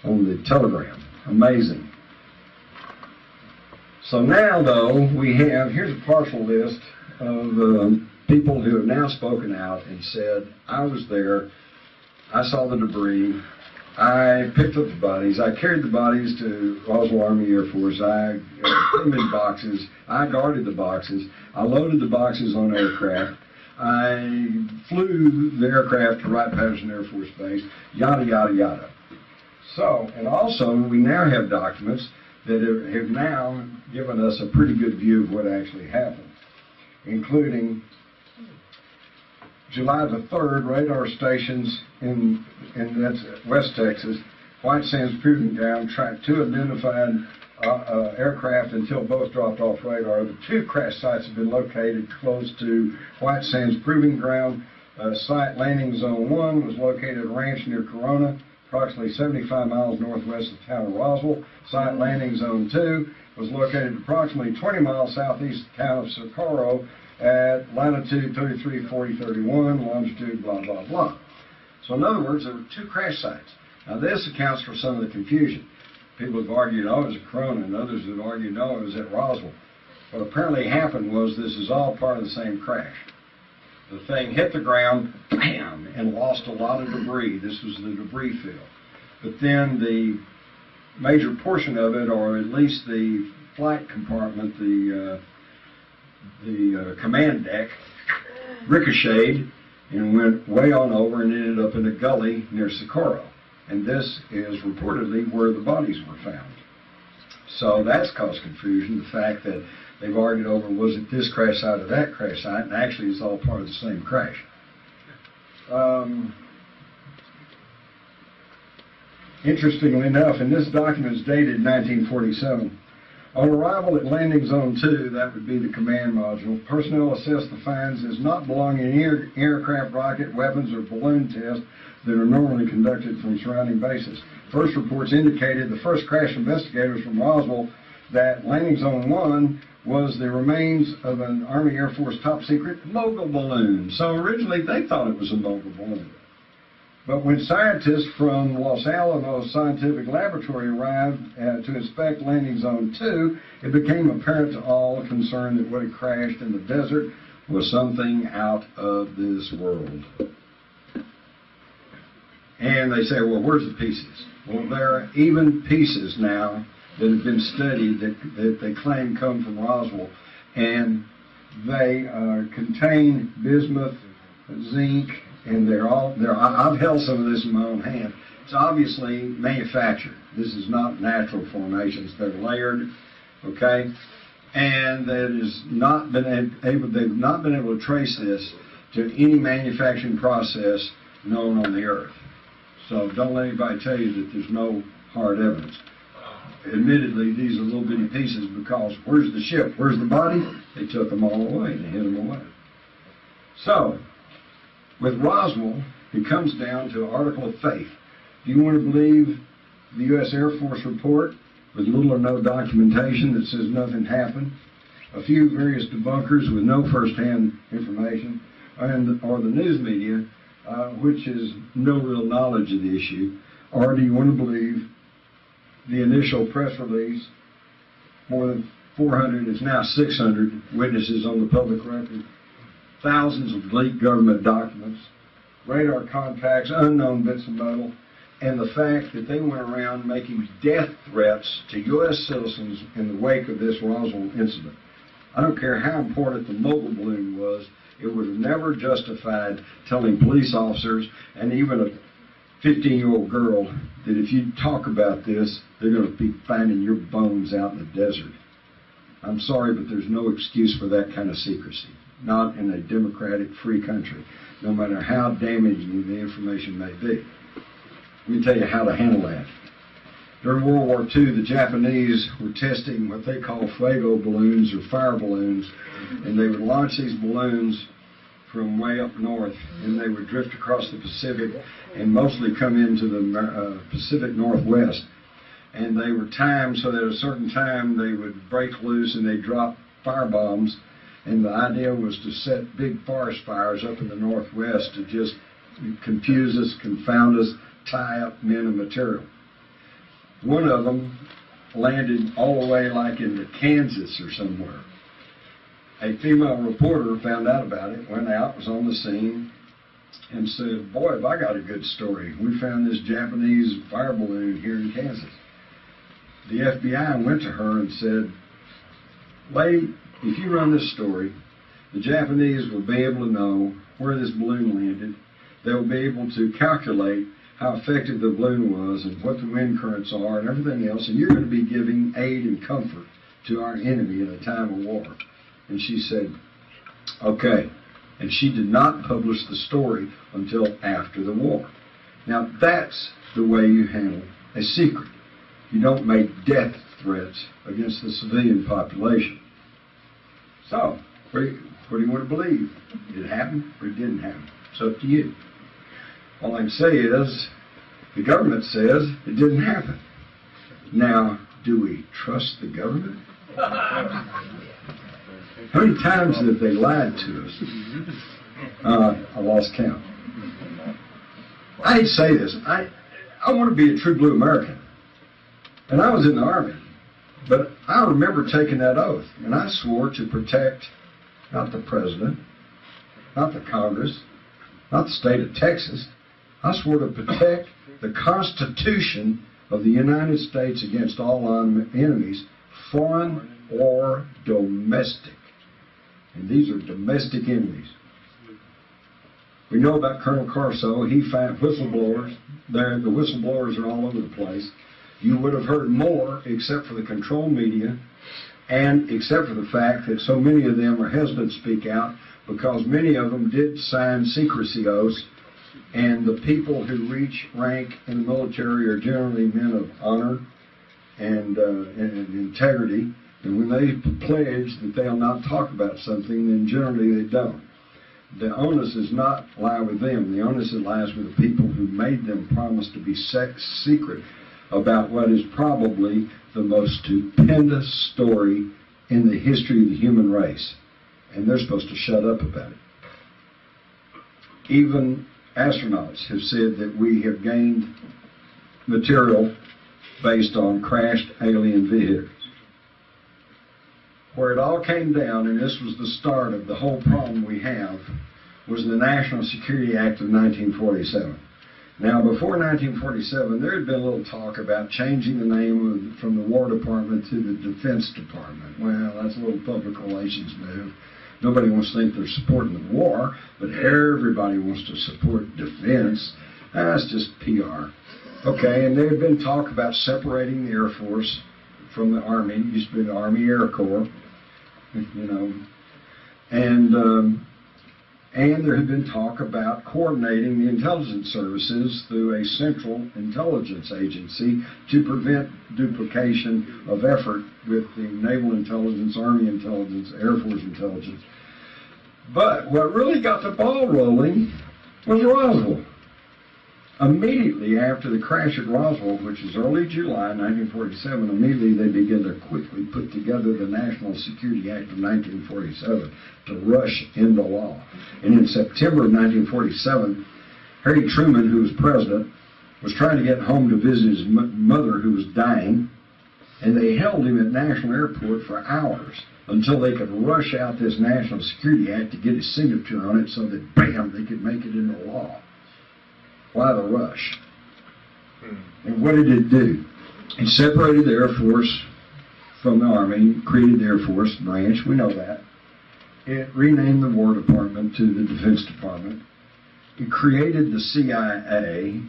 the telegram. Amazing. So now, though, here's a partial list of people who have now spoken out and said, I was there, I saw the debris, I picked up the bodies, I carried the bodies to Roswell Army Air Force, I put them in boxes, I guarded the boxes, I loaded the boxes on aircraft, I flew the aircraft to Wright-Patterson Air Force Base, yada, yada, yada. So, and also, we now have documents that have now given us a pretty good view of what actually happened, including July the 3rd, radar stations in that's West Texas, White Sands Proving Ground, tracked 2 identified aircraft until both dropped off radar. The 2 crash sites have been located close to White Sands Proving Ground. Site landing zone 1 was located at a ranch near Corona, approximately 75 miles northwest of the town of Roswell. Site landing zone 2 was located approximately 20 miles southeast of the town of Socorro at latitude 33, 40, 31, longitude blah, blah, blah. So in other words, there were 2 crash sites. Now this accounts for some of the confusion. People have argued, oh, it was at Corona, and others have argued, no, it was at Roswell. What apparently happened was this is all part of the same crash. The thing hit the ground, bam, and lost a lot of debris. This was the debris field. But then the major portion of it, or at least the flight compartment, the command deck, ricocheted and went way on over and ended up in a gully near Socorro. And this is reportedly where the bodies were found. So that's caused confusion, the fact that they've argued over, was it this crash site or that crash site, and actually it's all part of the same crash. Interestingly enough, and this document is dated 1947, on arrival at Landing Zone 2, that would be the command module, personnel assessed the finds as not belonging in aircraft, rocket, weapons, or balloon tests that are normally conducted from surrounding bases. First reports indicated the first crash investigators from Roswell that Landing Zone 1 was the remains of an Army Air Force top secret mogul balloon. So originally they thought it was a mogul balloon. But when scientists from Los Alamos Scientific Laboratory arrived to inspect Landing Zone 2, it became apparent to all concerned that what had crashed in the desert was something out of this world. And they say, well, where's the pieces? Well, there are even pieces now that have been studied that they claim come from Roswell, and they contain bismuth, zinc, and I've held some of this in my own hand. It's obviously manufactured. This is not natural formations. They're layered, okay? And that is not been able, they've not been able to trace this to any manufacturing process known on the earth. So don't let anybody tell you that there's no hard evidence. Admittedly, these are little bitty pieces because where's the ship? Where's the body? They took them all away. They hid them away. So, with Roswell, it comes down to an article of faith. Do you want to believe the U.S. Air Force report with little or no documentation that says nothing happened? A few various debunkers with no first-hand information, or the news media, which is no real knowledge of the issue? Or do you want to believe the initial press release, more than 400, it's now 600 witnesses on the public record, thousands of leaked government documents, radar contacts, unknown bits of metal, and the fact that they went around making death threats to U.S. citizens in the wake of this Roswell incident. I don't care how important the mobile balloon was, it would have never justified telling police officers and even a 15-year-old girl that if you talk about this, they're going to be finding your bones out in the desert. I'm sorry, but there's no excuse for that kind of secrecy. Not in a democratic, free country, no matter how damaging the information may be. Let me tell you how to handle that. During World War II, the Japanese were testing what they call fuego balloons or fire balloons, and they would launch these balloons from way up north, and they would drift across the Pacific and mostly come into the Pacific Northwest. And they were timed so that at a certain time they would break loose and they'd drop fire bombs. And the idea was to set big forest fires up in the Northwest to just confuse us, confound us, tie up men and material. One of them landed all the way like into Kansas or somewhere. A female reporter found out about it, went out, was on the scene, and said, "Boy, have I got a good story. We found this Japanese fire balloon here in Kansas." The FBI went to her and said, "Lady, if you run this story, the Japanese will be able to know where this balloon landed. They'll be able to calculate how effective the balloon was and what the wind currents are and everything else, and you're going to be giving aid and comfort to our enemy in a time of war." And she said, "Okay." And she did not publish the story until after the war. Now, that's the way you handle a secret. You don't make death threats against the civilian population. So, what do you want to believe? Did it happen or it didn't happen? It's up to you. All I can say is, the government says it didn't happen. Now, do we trust the government? How many times have they lied to us? I lost count. I hate to say this. I want to be a true blue American. And I was in the Army. But I remember taking that oath. And I swore to protect not the President, not the Congress, not the state of Texas. I swore to protect the Constitution of the United States against all enemies, foreign or domestic. And these are domestic enemies. We know about Colonel Carso. He found whistleblowers. The whistleblowers are all over the place. You would have heard more except for the control media and except for the fact that so many of them are hesitant to speak out because many of them did sign secrecy oaths, and the people who reach rank in the military are generally men of honor and integrity. And when they pledge that they'll not talk about something, then generally they don't. The onus does not lie with them. The onus lies with the people who made them promise to be secret about what is probably the most stupendous story in the history of the human race. And they're supposed to shut up about it. Even astronauts have said that we have gained material based on crashed alien vehicles. Where it all came down, and this was the start of the whole problem we have, was the National Security Act of 1947. Now, before 1947, there had been a little talk about changing the name from the War Department to the Defense Department. Well, that's a little public relations move. Nobody wants to think they're supporting the war, but everybody wants to support defense. That's just PR. Okay, and there had been talk about separating the Air Force from the Army. It used to be the Army Air Corps, and there had been talk about coordinating the intelligence services through a central intelligence agency to prevent duplication of effort with the Naval Intelligence, Army Intelligence, Air Force Intelligence. But what really got the ball rolling was Roswell. Immediately after the crash at Roswell, which was early July 1947, immediately they began to quickly put together the National Security Act of 1947 to rush into law. And in September of 1947, Harry Truman, who was president, was trying to get home to visit his mother, who was dying, and they held him at National Airport for hours until they could rush out this National Security Act to get his signature on it so that, bam, they could make it into law. Why the rush? And what did it do? It separated the Air Force from the Army, created the Air Force branch, we know that. It renamed the War Department to the Defense Department. It created the CIA,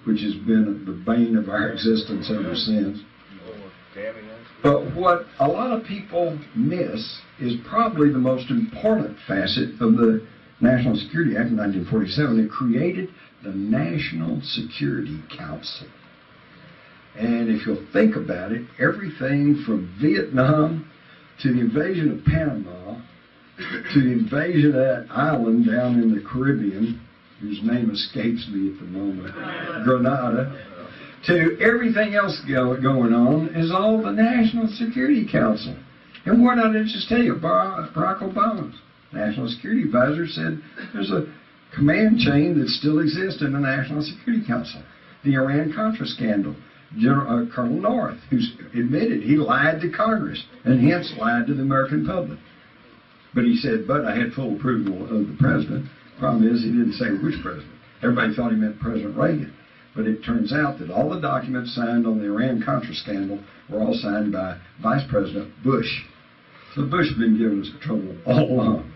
which has been the bane of our existence ever since. But what a lot of people miss is probably the most important facet of the National Security Act of 1947. It created the National Security Council. And if you'll think about it, everything from Vietnam to the invasion of Panama to the invasion of that island down in the Caribbean, whose name escapes me at the moment, Grenada, to everything else going on is all the National Security Council. And what did I just tell you? Barack Obama's National Security Advisor said there's a command chain that still exists in the National Security Council. The Iran-Contra scandal. Colonel North, who's admitted he lied to Congress and hence lied to the American public. But he said, but I had full approval of the president. Problem is, he didn't say which president. Everybody thought he meant President Reagan. But it turns out that all the documents signed on the Iran-Contra scandal were all signed by Vice President Bush. So Bush has been giving us trouble all along.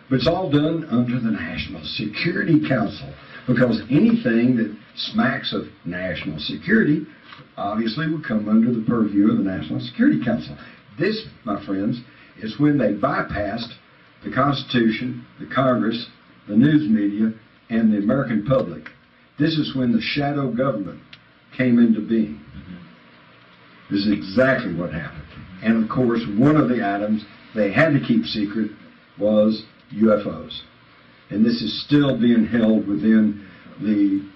But it's all done under the National Security Council, because anything that smacks of national security obviously would come under the purview of the National Security Council. This, my friends, is when they bypassed the Constitution, the Congress, the news media, and the American public. This is when the shadow government came into being. This is exactly what happened. And of course, one of the items they had to keep secret was UFOs. And this is still being held within the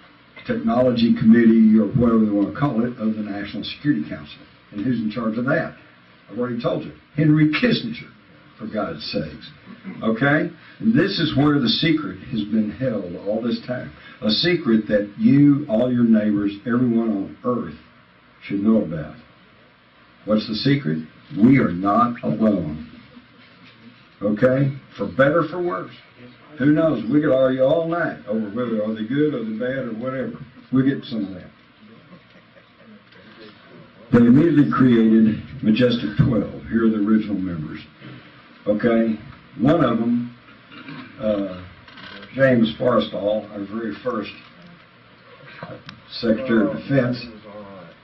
Technology Committee, or whatever they want to call it, of the National Security Council. And who's in charge of that? I've already told you. Henry Kissinger, for God's sakes. Okay? And this is where the secret has been held all this time. A secret that you, all your neighbors, everyone on earth should know about. What's the secret? We are not alone. Okay? For better, for worse. Who knows? We could argue all night over whether are they good or they bad or whatever. We'll get some of that. They immediately created Majestic 12. Here are the original members. Okay? One of them, James Forrestal, our very first Secretary of Defense,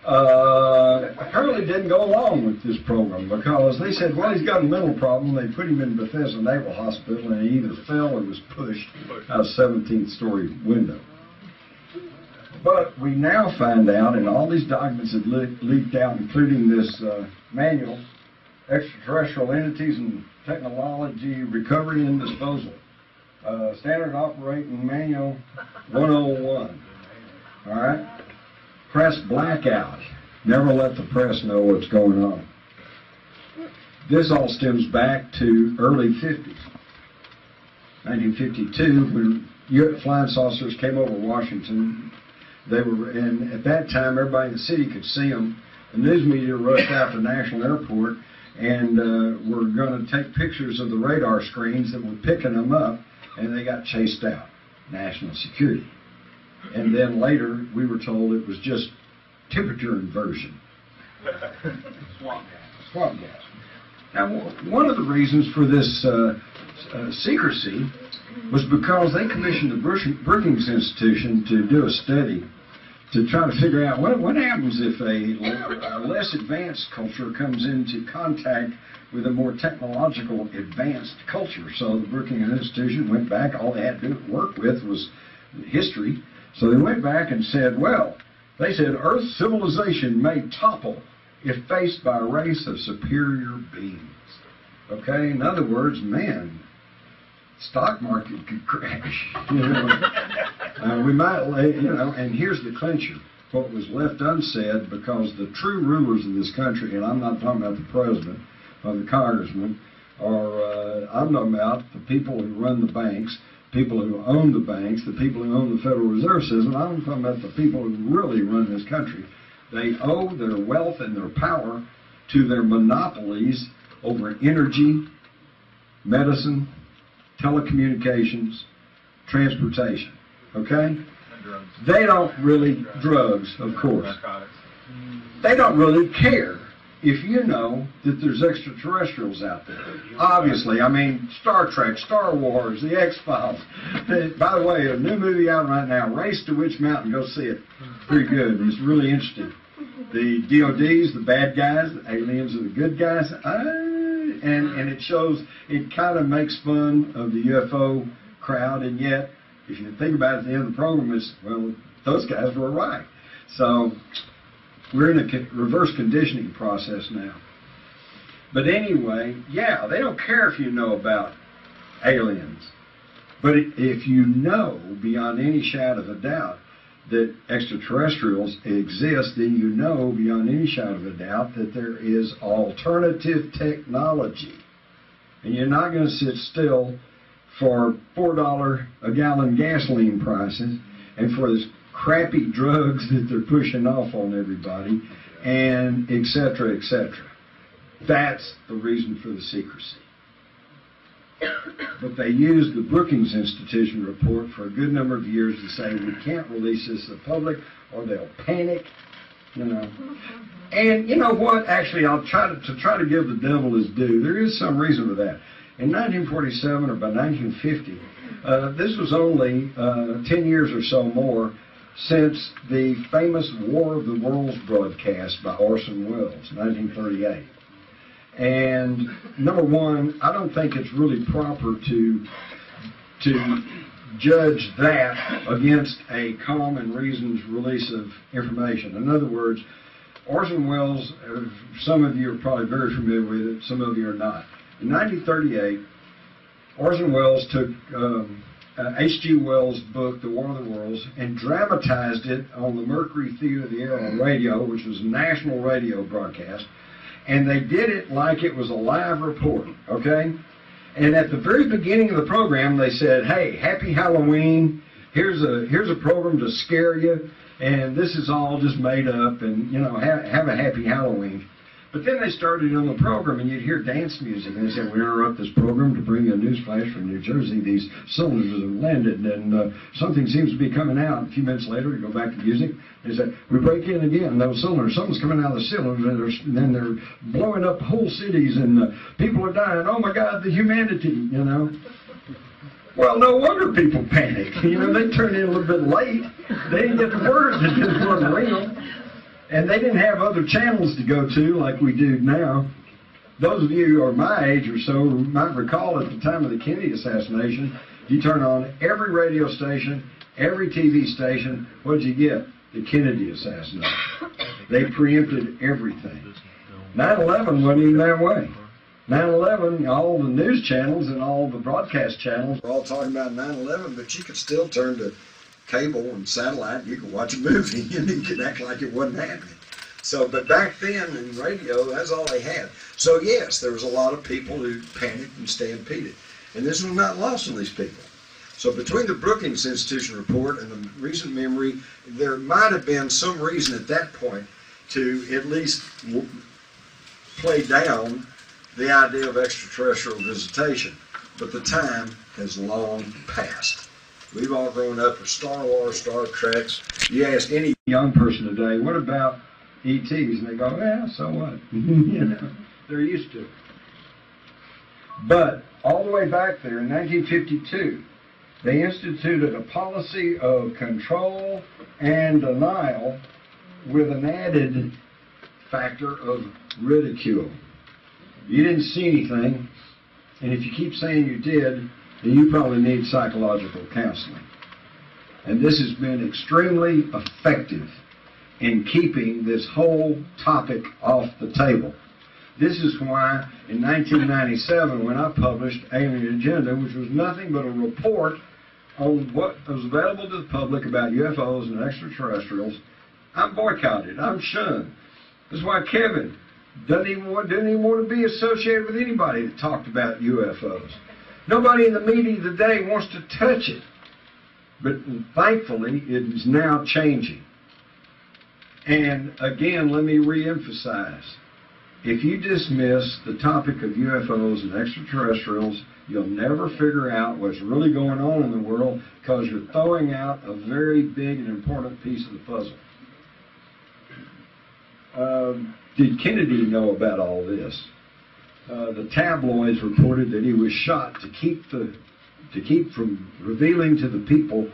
apparently didn't go along with this program, because they said, well, he's got a mental problem. They put him in Bethesda Naval Hospital, and he either fell or was pushed out of a 17th-story window. But we now find out, and all these documents have leaked out, including this manual, Extraterrestrial Entities and Technology Recovery and Disposal, Standard Operating Manual 101. All right? Press blackout. Never let the press know what's going on. This all stems back to early 50s. 1952, when flying saucers came over Washington. And at that time, everybody in the city could see them. The news media rushed out to National Airport and were going to take pictures of the radar screens that were picking them up, and they got chased out. National security. And then later, we were told it was just temperature inversion. Swamp gas. Swamp gas. Now, one of the reasons for this secrecy was because they commissioned the Brookings Institution to do a study to try to figure out what happens if a less advanced culture comes into contact with a more technological advanced culture. So the Brookings Institution went back. All they had to work with was history. So they went back and said, well, they said Earth's civilization may topple if faced by a race of superior beings. Okay? In other words, man, stock market could crash. We might, and here's the clincher. What was left unsaid, because the true rulers of this country, and I'm not talking about the president or the congressman, or I'm talking about the people who run the banks, people who own the banks, the people who own the Federal Reserve System. I'm talking about the people who really run this country. They owe their wealth and their power to their monopolies over energy, medicine, telecommunications, transportation. Okay? drugs. They don't really, drugs, of course. Narcotics. They don't really care if you know that there's extraterrestrials out there. Obviously, I mean, Star Trek, Star Wars, the X-Files. By the way, a new movie out right now, Race to Witch Mountain, go see it. Pretty good. It's really interesting. The DODs, the bad guys, the aliens are the good guys. And it shows, it kind of makes fun of the UFO crowd, and yet, if you think about it at the end of the program, it's, well, those guys were right. So, we're in a reverse conditioning process now. But anyway, yeah, they don't care if you know about aliens. But if you know beyond any shadow of a doubt that extraterrestrials exist, then you know beyond any shadow of a doubt that there is alternative technology. And you're not going to sit still for $4 a gallon gasoline prices and for this crappy drugs that they're pushing off on everybody, and et cetera, et cetera. That's the reason for the secrecy. But they used the Brookings Institution report for a good number of years to say we can't release this to the public or they'll panic, you know. And you know what? Actually, I'll try to give the devil his due. There is some reason for that. In 1947 or by 1950, this was only 10 years or so more since the famous War of the Worlds broadcast by Orson Welles, 1938. And number one, I don't think it's really proper to judge that against a calm and reasoned release of information. In other words, Orson Welles, some of you are probably very familiar with it, some of you are not. In 1938, Orson Welles took H.G. Wells' book, The War of the Worlds, and dramatized it on the Mercury Theater of the Air on radio, which was a national radio broadcast. And they did it like it was a live report, okay? And at the very beginning of the program, they said, hey, happy Halloween. Here's a program to scare you. And this is all just made up. And, you know, have a happy Halloween. But then they started on the program, and you'd hear dance music. And they said, we interrupt this program to bring you a news flash from New Jersey. These cylinders have landed, and something seems to be coming out. A few minutes later, you go back to music. They said, we break in again. Those cylinders, something's coming out of the cylinders, and then they're blowing up whole cities, and people are dying. Oh, my God, the humanity, you know. Well, no wonder people panic. You know, they turned in a little bit late. They didn't get the word that this wasn't real. And they didn't have other channels to go to like we do now. Those of you who are my age or so might recall at the time of the Kennedy assassination, you turn on every radio station, every TV station, what did you get? The Kennedy assassination. They preempted everything. 9/11 wasn't even that way. 9/11, all the news channels and all the broadcast channels were all talking about 9/11, but you could still turn to cable and satellite, you could watch a movie and you could act like it wasn't happening. So, but back then in radio, that's all they had. So yes, there was a lot of people who panicked and stampeded. And this was not lost on these people. So between the Brookings Institution report and the recent memory, there might have been some reason at that point to at least play down the idea of extraterrestrial visitation. But the time has long passed. We've all grown up with Star Wars, Star Treks. You ask any young person today, what about ETs? And they go, yeah, so what? You know, they're used to it. But all the way back there in 1952, they instituted a policy of control and denial with an added factor of ridicule. You didn't see anything, and if you keep saying you did, then you probably need psychological counseling. And this has been extremely effective in keeping this whole topic off the table. This is why in 1997, when I published Alien Agenda, which was nothing but a report on what was available to the public about UFOs and extraterrestrials, I'm boycotted, I'm shunned. This is why Kevin didn't even want to be associated with anybody that talked about UFOs. Nobody in the media today wants to touch it. But thankfully, it is now changing. And again, let me reemphasize. if you dismiss the topic of UFOs and extraterrestrials, you'll never figure out what's really going on in the world because you're throwing out a very big and important piece of the puzzle. Did Kennedy know about all this? The tabloids reported that he was shot to keep from revealing to the people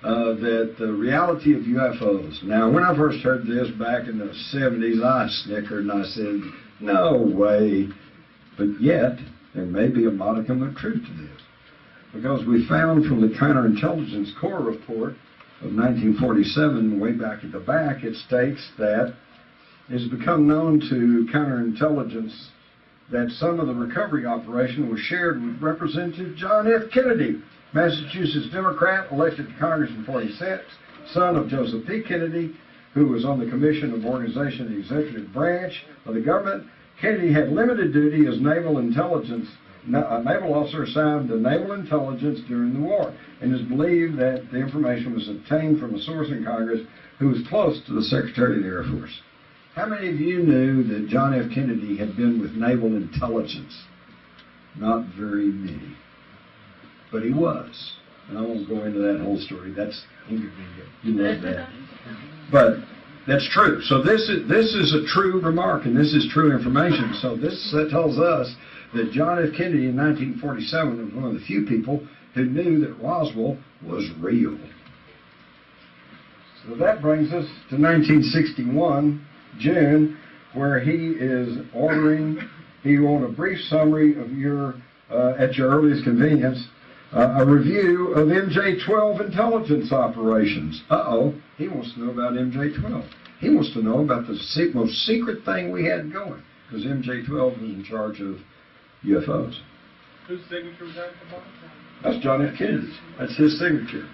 that the reality of UFOs. Now, when I first heard this back in the 70s, I snickered and I said, no way. But yet, there may be a modicum of truth to this. Because we found from the Counterintelligence Corps report of 1947, way back at the back, it states that it has become known to counterintelligence that some of the recovery operation was shared with Representative John F. Kennedy, Massachusetts Democrat, elected to Congress in 46, son of Joseph P. Kennedy, who was on the Commission of Organization of the Executive Branch of the government. Kennedy had limited duty as naval officer assigned to naval intelligence during the war, and is believed that the information was obtained from a source in Congress who was close to the Secretary of the Air Force. How many of you knew that John F. Kennedy had been with naval intelligence? Not very many. But he was. And I won't go into that whole story. That's inconvenient. You know that. But that's true. So this is a true remark, and this is true information. So that tells us that John F. Kennedy in 1947 was one of the few people who knew that Roswell was real. So that brings us to 1961, June, where he is ordering, he wants a brief summary of your, at your earliest convenience, a review of MJ-12 intelligence operations. He wants to know about MJ-12. He wants to know about the most secret thing we had going, because MJ-12 was in charge of UFOs. Whose signature was that at the bottom? That's John F. Kennedy's. That's his signature.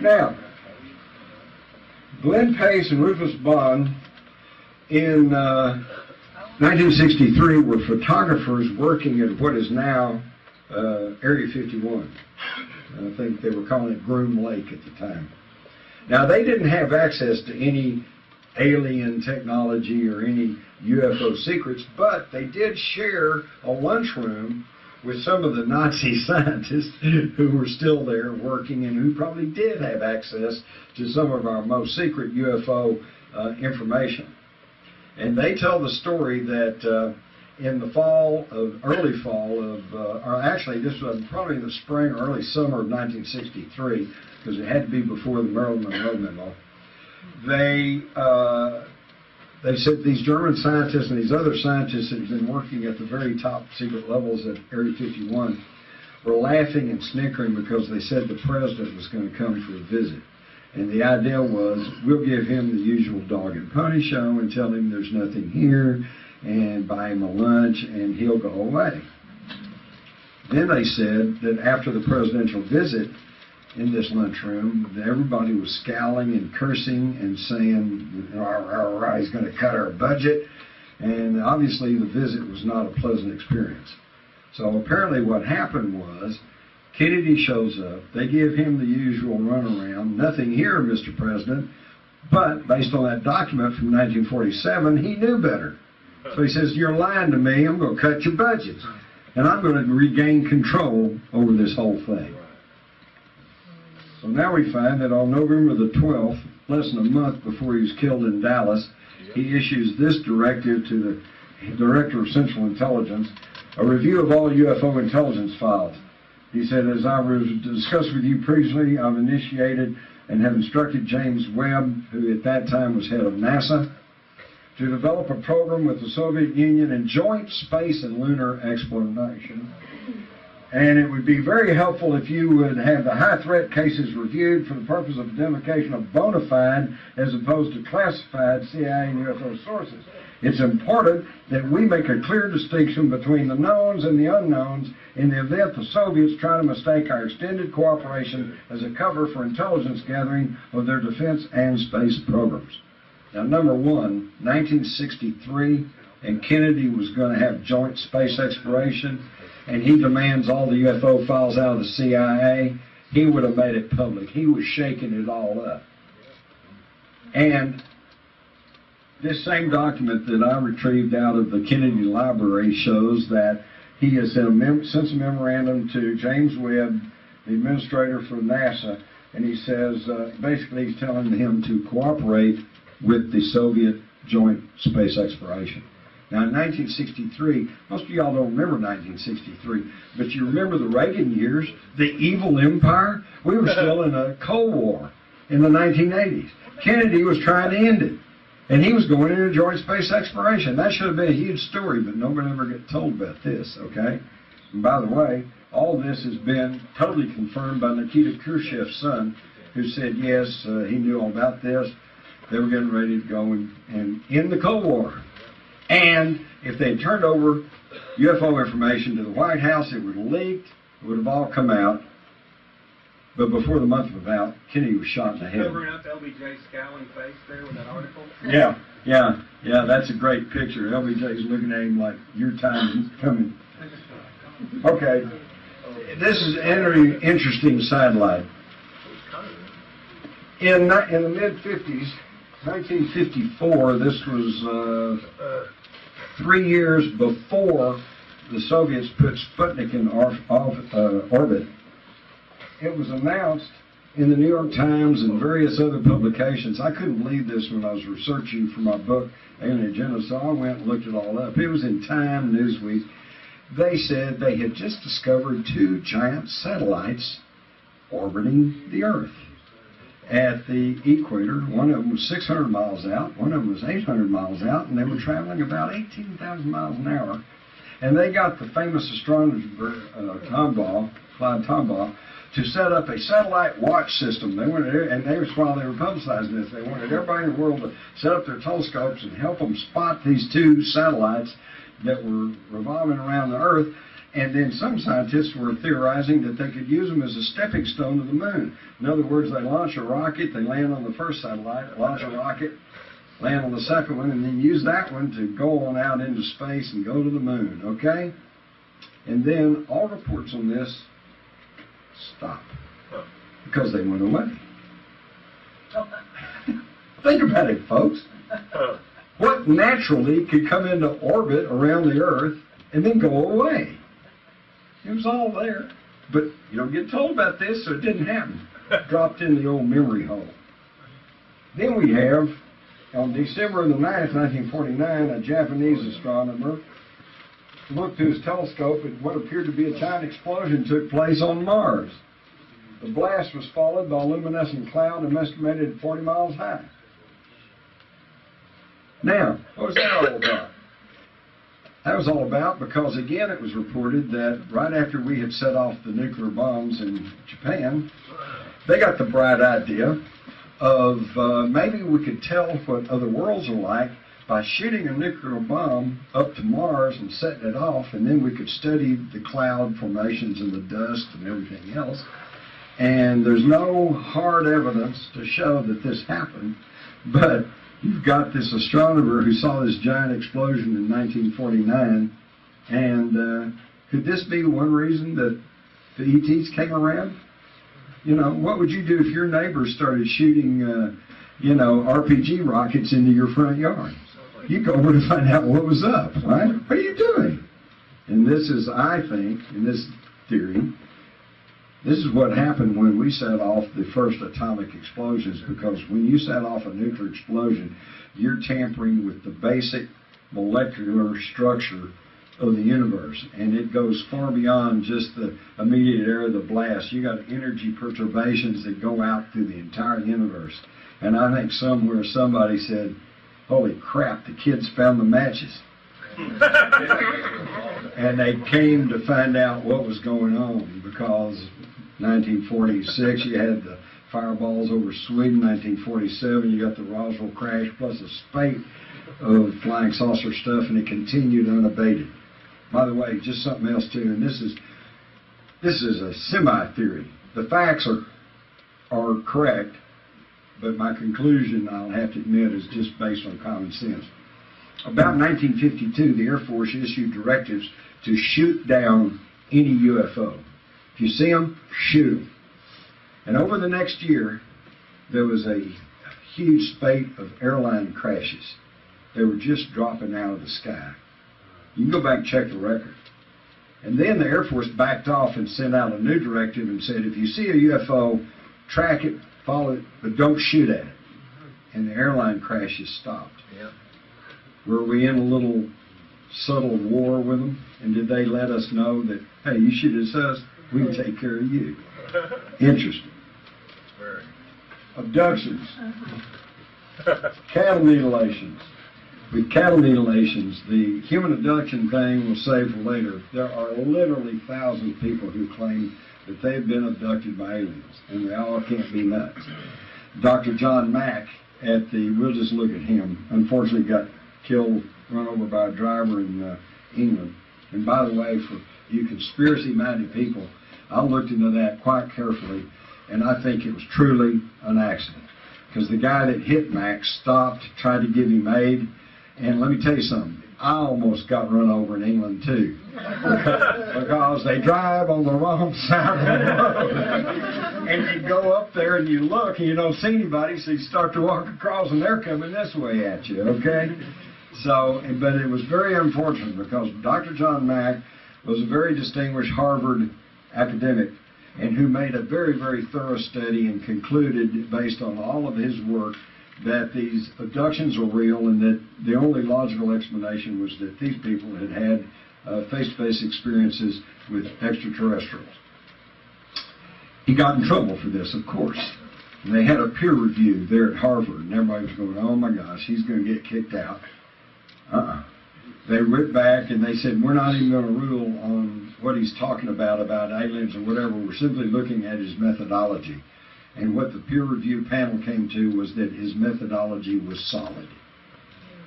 Now, Glenn Pace and Rufus Bond in 1963 were photographers working at what is now Area 51. I think they were calling it Groom Lake at the time. Now, they didn't have access to any alien technology or any UFO secrets, but they did share a lunchroom with some of the Nazi scientists who were still there working and who probably did have access to some of our most secret UFO information. And they tell the story that in the early fall of, or actually this was probably in the spring or early summer of 1963, because it had to be before the Marilyn Monroe memo, they said these German scientists and these other scientists that had been working at the very top secret levels at Area 51 were laughing and snickering because they said the president was going to come for a visit. And the idea was, we'll give him the usual dog and pony show and tell him there's nothing here and buy him a lunch and he'll go away. Then they said that after the presidential visit in this lunchroom, everybody was scowling and cursing and saying, he's going to cut our budget. And obviously the visit was not a pleasant experience. So apparently what happened was, Kennedy shows up, they give him the usual runaround, nothing here, Mr. President, but based on that document from 1947, he knew better. So he says, you're lying to me, I'm going to cut your budgets, and I'm going to regain control over this whole thing. So now we find that on November the 12th, less than a month before he was killed in Dallas, he issues this directive to the Director of Central Intelligence, a review of all UFO intelligence files. He said, as I discussed with you previously, I've initiated and have instructed James Webb, who at that time was head of NASA, to develop a program with the Soviet Union in joint space and lunar exploration. And it would be very helpful if you would have the high threat cases reviewed for the purpose of identification of bona fide as opposed to classified CIA and UFO sources. It's important that we make a clear distinction between the knowns and the unknowns in the event the Soviets try to mistake our extended cooperation as a cover for intelligence gathering of their defense and space programs. Now, number one, 1963, and Kennedy was going to have joint space exploration, and he demands all the UFO files out of the CIA. He would have made it public. He was shaking it all up. And This same document that I retrieved out of the Kennedy Library shows that he has sent a memorandum to James Webb, the administrator for NASA, and he says, basically he's telling him to cooperate with the Soviet joint space exploration. Now in 1963, most of y'all don't remember 1963, but you remember the Reagan years, the evil empire? We were still in a Cold War in the 1980s. Kennedy was trying to end it. And he was going into joint space exploration. That should have been a huge story, but nobody ever got told about this, okay? And by the way, all this has been totally confirmed by Nikita Khrushchev's son, who said, yes, he knew all about this. They were getting ready to go and end the Cold War. And if they had turned over UFO information to the White House, it would have leaked, it would have all come out. But before the month was out, Kennedy was shot in the head. Covering up LBJ's scowling face there with that article? Yeah, that's a great picture. LBJ's looking at him like, your time is coming. Okay, this is an interesting sidelight. In the mid-50s, 1954, this was 3 years before the Soviets put Sputnik in orbit. It was announced in the New York Times and various other publications. I couldn't believe this when I was researching for my book, Alien Agenda, so I went and looked it all up. It was in Time, Newsweek. They said they had just discovered 2 giant satellites orbiting the Earth at the equator. One of them was 600 miles out, one of them was 800 miles out, and they were traveling about 18,000 miles an hour. And they got the famous astronomer, Clyde Tombaugh, to set up a satellite watch system. They wanted, and they was while they were publicizing this, they wanted everybody in the world to set up their telescopes and help them spot these 2 satellites that were revolving around the Earth. And then some scientists were theorizing that they could use them as a stepping stone to the moon. In other words, they launch a rocket, they land on the first satellite, launch a rocket, land on the second one, and then use that one to go on out into space and go to the moon, okay? And then all reports on this stop because they went away. Think about it, folks. What naturally could come into orbit around the Earth and then go away? It was all there, but you don't get told about this, so it didn't happen. Dropped in the old memory hole. Then we have, on December the 9th, 1949, a Japanese astronomer looked through his telescope at what appeared to be a giant explosion took place on Mars. The blast was followed by a luminescent cloud and estimated 40 miles high. Now, what was that all about? That was all about because, again, it was reported that right after we had set off the nuclear bombs in Japan, they got the bright idea of maybe we could tell what other worlds are like by shooting a nuclear bomb up to Mars and setting it off, and then we could study the cloud formations and the dust and everything else. And there's no hard evidence to show that this happened, but you've got this astronomer who saw this giant explosion in 1949, and could this be one reason that the ETs came around? You know, what would you do if your neighbors started shooting, RPG rockets into your front yard? You go over to find out what was up, right? What are you doing? And this is, I think, in this theory, this is what happened when we set off the first atomic explosions, because when you set off a nuclear explosion, you're tampering with the basic molecular structure of the universe, and it goes far beyond just the immediate area of the blast. You got energy perturbations that go out through the entire universe. And I think somewhere somebody said, holy crap, the kids found the matches. And they came to find out what was going on, because 1946 you had the fireballs over Sweden, 1947 you got the Roswell crash, plus a spate of flying saucer stuff, and it continued unabated. By the way, just something else too, and this is a semi-theory. The facts are correct, but my conclusion, I'll have to admit, is just based on common sense. About 1952, the Air Force issued directives to shoot down any UFO. If you see them, shoot them. And over the next year, there was a huge spate of airline crashes. They were just dropping out of the sky. You can go back and check the record. And then the Air Force backed off and sent out a new directive and said, if you see a UFO, track it, follow it, but don't shoot at it. And the airline crashes stopped. Yep. Were we in a little subtle war with them? And did they let us know that, hey, you shoot at us, we can take care of you? Interesting. Very. Abductions. Cattle mutilations. With cattle mutilations, the human abduction thing we'll save for later. There are literally thousands of people who claim that they've been abducted by aliens, and they all can't be nuts. Dr. John Mack we'll just look at him, unfortunately got killed, run over by a driver in England. And by the way, for you conspiracy-minded people, I looked into that quite carefully, and I think it was truly an accident. Because the guy that hit Max stopped, tried to give him aid, and let me tell you something, I almost got run over in England too. Because they drive on the wrong side of the road. And you go up there and you look and you don't see anybody, so you start to walk across and they're coming this way at you, okay? So, but it was very unfortunate because Dr. John Mack was a very distinguished Harvard academic and who made a very, very thorough study and concluded, based on all of his work, that these abductions were real and that the only logical explanation was that these people had had face-to-face experiences with extraterrestrials. He got in trouble for this, of course. And they had a peer review there at Harvard, and everybody was going, oh my gosh, he's going to get kicked out. They went back and they said, we're not even going to rule on what he's talking about aliens or whatever. We're simply looking at his methodology. And what the peer review panel came to was that his methodology was solid.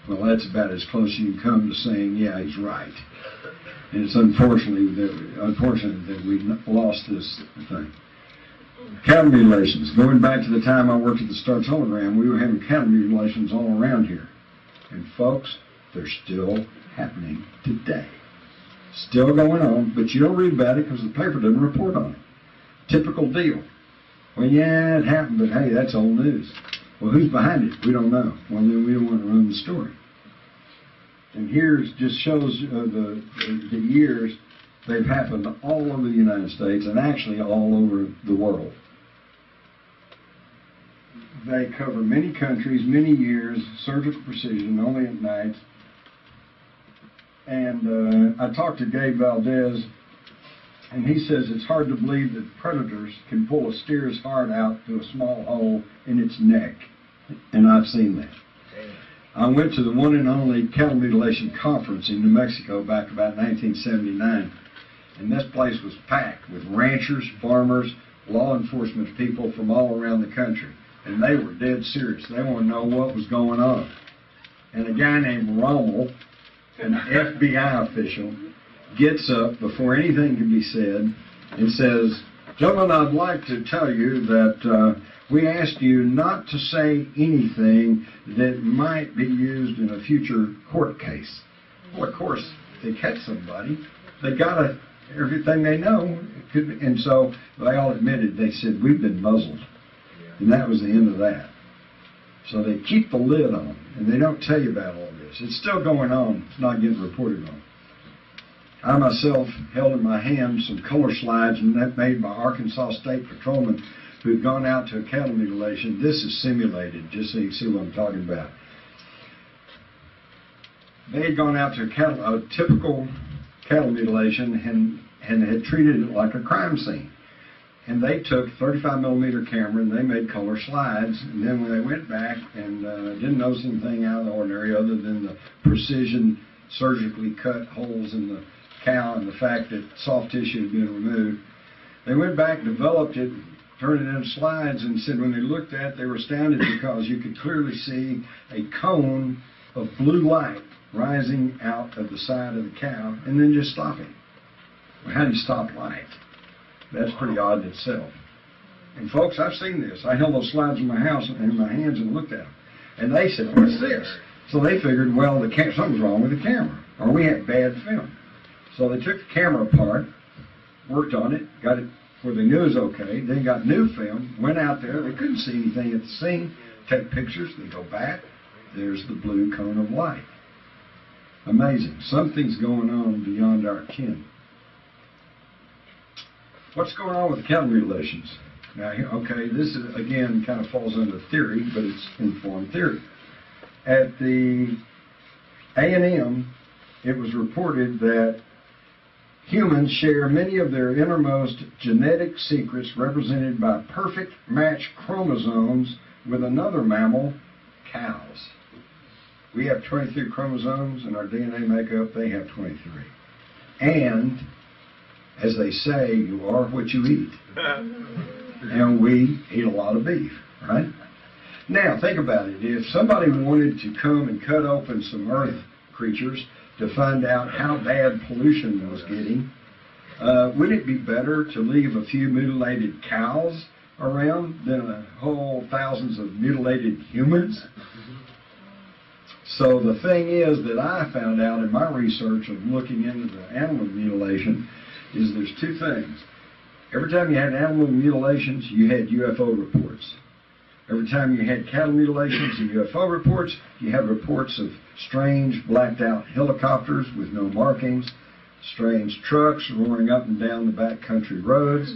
Well, that's about as close as you can come to saying, yeah, he's right. And it's unfortunate that we lost this thing. Cattle mutilations. Going back to the time I worked at the Star Telegram, we were having cattle mutilations all around here. And folks, they're still happening today. Still going on, but you don't read about it because the paper doesn't report on it. Typical deal. Well, yeah, it happened, but hey, that's old news. Well, who's behind it? We don't know. Well, then we don't want to run the story. And here just shows the years they've happened all over the United States and actually all over the world. They cover many countries, many years, surgical precision, only at night. And I talked to Gabe Valdez, and he says it's hard to believe that predators can pull a steer's heart out through a small hole in its neck. And I've seen that. I went to the one and only cattle mutilation conference in New Mexico back about 1979. And this place was packed with ranchers, farmers, law enforcement people from all around the country. And they were dead serious. They wanted to know what was going on. And a guy named Rommel, an FBI official, gets up before anything can be said and says, gentlemen, I'd like to tell you that we asked you not to say anything that might be used in a future court case. Well, of course, they catch somebody. They got everything they know. And so they all admitted, they said, we've been muzzled. And that was the end of that. So they keep the lid on, and they don't tell you about all this. It's still going on. It's not getting reported on. I myself held in my hand some color slides and that made by Arkansas State Patrolmen who'd gone out to a cattle mutilation. This is simulated, just so you can see what I'm talking about. They had gone out to a typical cattle mutilation and had treated it like a crime scene. And they took a 35mm camera and they made color slides. And then when they went back and didn't notice anything out of the ordinary other than the precision surgically cut holes in the cow and the fact that soft tissue had been removed, they went back, developed it, turned it into slides, and said when they looked at it, they were astounded because you could clearly see a cone of blue light rising out of the side of the cow and then just stopping. Well, how do you stop light? That's pretty odd in itself. And folks, I've seen this. I held those slides in my house in my hands and looked at them. And they said, what's this? So they figured, well, something's wrong with the camera, or we had bad film. So they took the camera apart, worked on it, got it where they knew it was okay, then got new film, went out there, they couldn't see anything at the scene, take pictures, they go back, there's the blue cone of light. Amazing. Something's going on beyond our ken. What's going on with cattle mutilations? Now, okay, this is, again, kind of falls under theory, but it's informed theory. At the A&M, it was reported that humans share many of their innermost genetic secrets represented by perfect match chromosomes with another mammal, cows. We have 23 chromosomes in our DNA makeup. They have 23. And, as they say, you are what you eat. And we eat a lot of beef, right? Now, think about it. If somebody wanted to come and cut open some earth creatures to find out how bad pollution was getting, would it be better to leave a few mutilated cows around than a whole thousands of mutilated humans? So the thing is that I found out in my research of looking into the animal mutilation is there's two things. Every time you had animal mutilations, you had UFO reports. Every time you had cattle mutilations and UFO reports, you had reports of strange blacked out helicopters with no markings, strange trucks roaring up and down the backcountry roads.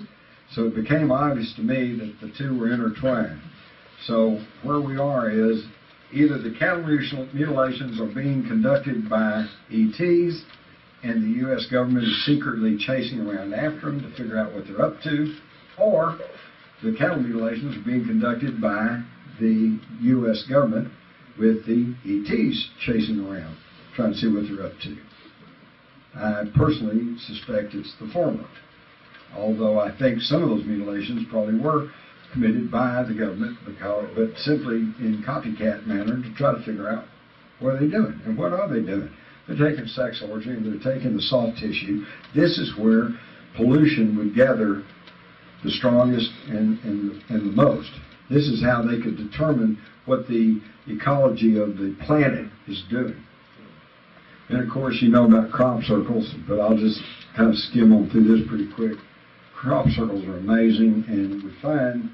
So it became obvious to me that the two were intertwined. So where we are is either the cattle mutilations are being conducted by ETs and the U.S. government is secretly chasing around after them to figure out what they're up to, or the cattle mutilations are being conducted by the U.S. government with the ETs chasing around, trying to see what they're up to. I personally suspect it's the former, although I think some of those mutilations probably were committed by the government, but simply in copycat manner to try to figure out what are they doing and what are they doing. They're taking sex orgy and they're taking the soft tissue. This is where pollution would gather the strongest and the most. This is how they could determine what the ecology of the planet is doing. And of course, you know about crop circles, but I'll just kind of skim on through this pretty quick. Crop circles are amazing, and we find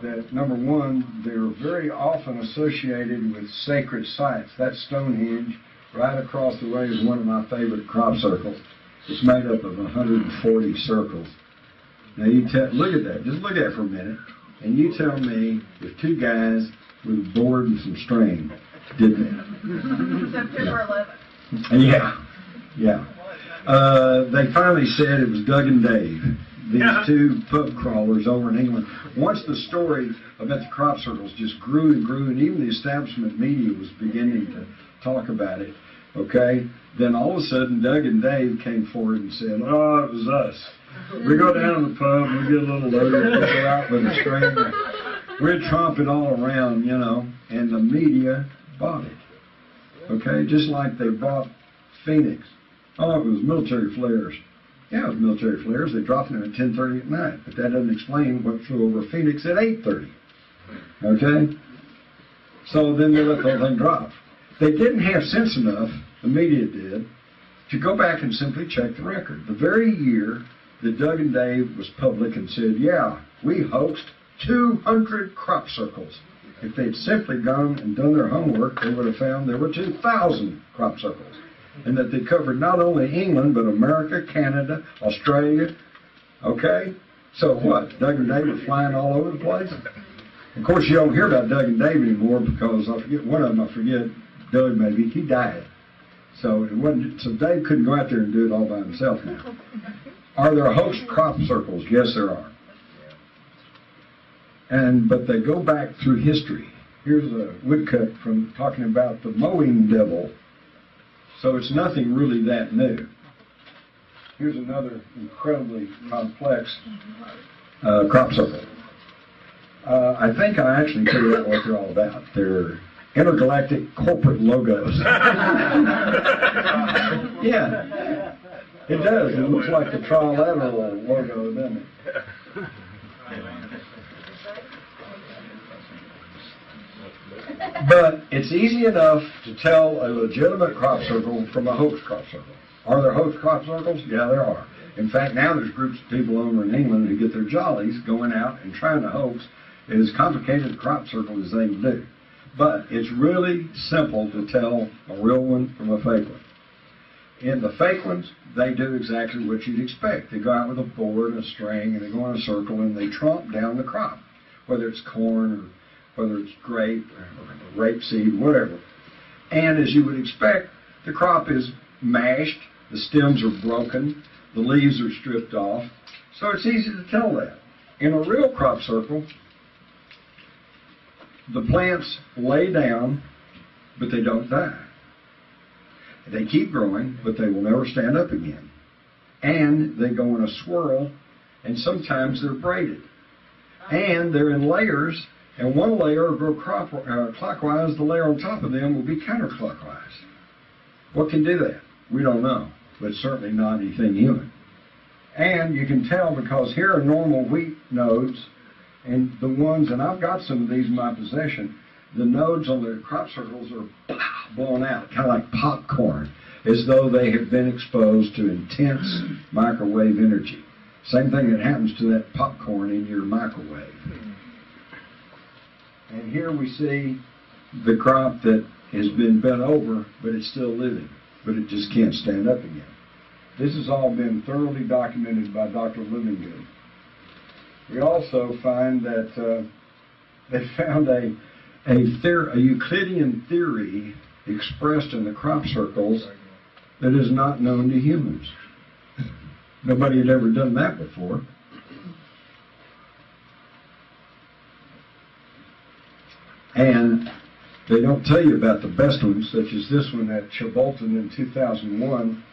that, number one, they're very often associated with sacred sites. That's Stonehenge, right across the way is one of my favorite crop circles. It's made up of 140 circles. Now, look at that. Just look at it for a minute, and you tell me if two guys with a board and some string did that. September 11th. Yeah. They finally said it was Doug and Dave, these two pub crawlers over in England. Once the story about the crop circles just grew and grew, and even the establishment media was beginning to talk about it, okay, then all of a sudden Doug and Dave came forward and said, oh, it was us. We go down to the pub, we get a little loaded, we go out with a string, we'd tromp it all around, you know, and the media bought it. Okay, just like they bought Phoenix. Oh, it was military flares. Yeah, it was military flares. They dropped them at 10:30 at night, but that doesn't explain what flew over Phoenix at 8:30. Okay? So then they let the whole thing drop. They didn't have sense enough, the media did, to go back and simply check the record. The very year that Doug and Dave was public and said, yeah, we hoaxed 200 crop circles. If they'd simply gone and done their homework, they would have found there were 2,000 crop circles. And that they covered not only England, but America, Canada, Australia. Okay? So what? Doug and Dave were flying all over the place? Of course, you don't hear about Doug and Dave anymore because I forget one of them, Doug maybe, he died. So Dave couldn't go out there and do it all by himself now. Are there hoax crop circles? Yes, there are. But they go back through history. Here's a woodcut from talking about the mowing devil. So it's nothing really that new. Here's another incredibly complex crop circle. I think I actually figured out what they're all about. They're intergalactic corporate logos. Yeah, it does. It looks like the trilateral logo, doesn't it? But it's easy enough to tell a legitimate crop circle from a hoax crop circle. Are there hoax crop circles? Yeah, there are. In fact, now there's groups of people over in England who get their jollies going out and trying to hoax as complicated a crop circle as they can do. But it's really simple to tell a real one from a fake one. In the fake ones, they do exactly what you'd expect. They go out with a board and a string, and they go in a circle, and they tromp down the crop, whether it's corn or whether it's grape or rapeseed, whatever. And as you would expect, the crop is mashed, the stems are broken, the leaves are stripped off, so it's easy to tell that. In a real crop circle, the plants lay down, but they don't die. They keep growing, but they will never stand up again. And they go in a swirl, and sometimes they're braided. And they're in layers, and one layer will grow clockwise, the layer on top of them will be counterclockwise. What can do that? We don't know, but certainly not anything human. And you can tell because here are normal wheat nodes, and the ones, and I've got some of these in my possession, the nodes on the crop circles are blown out, kind of like popcorn, as though they have been exposed to intense microwave energy. Same thing that happens to that popcorn in your microwave. And here we see the crop that has been bent over, but it's still living, but it just can't stand up again. This has all been thoroughly documented by Dr. Livingood. We also find that they found a Euclidean theory expressed in the crop circles that is not known to humans. Nobody had ever done that before. And they don't tell you about the best ones, such as this one at Chilbolton in 2001.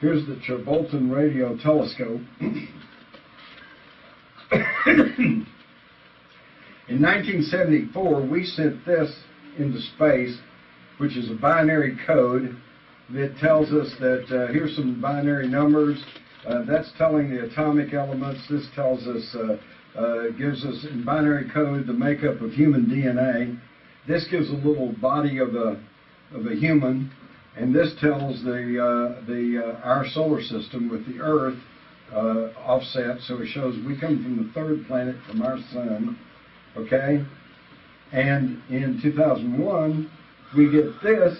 Here's the Chilbolton radio telescope. In 1974, we sent this into space, which is a binary code that tells us that here's some binary numbers. That's telling the atomic elements. This tells us, gives us in binary code the makeup of human DNA. This gives a little body of a human, and this tells our solar system with the Earth offset. So it shows we come from the third planet from our sun. Okay, and in 2001, we get this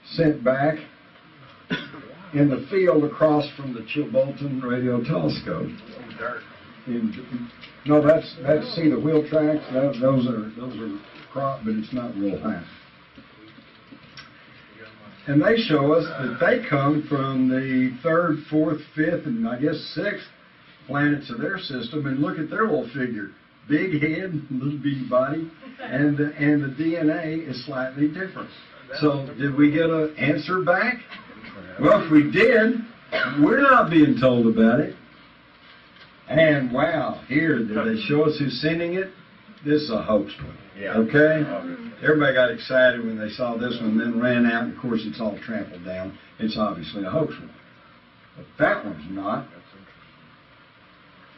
sent back in the field across from the Chilbolton radio telescope. No, that's see the wheel tracks. Those are crop, but it's not real high. And they show us that they come from the third, fourth, fifth, and I guess sixth planets of their system. And look at their little figure. Big head, little bitty body, and the DNA is slightly different. So did we get an answer back? Well, if we did, we're not being told about it. And wow, here, did they show us who's sending it? This is a hoax one. Yeah. Okay? Everybody got excited when they saw this one, then ran out, and of course it's all trampled down. It's obviously a hoax one. But that one's not.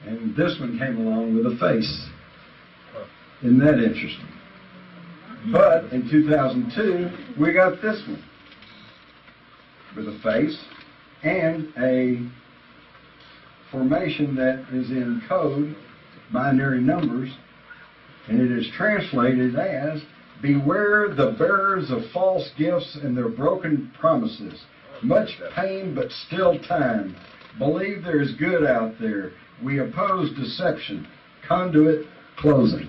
And this one came along with a face. Isn't that interesting? But in 2002, we got this one with a face and a formation that is in code, binary numbers, and it is translated as, "Beware the bearers of false gifts and their broken promises. Much pain, but still time. Believe there is good out there. We oppose deception. Conduit closing."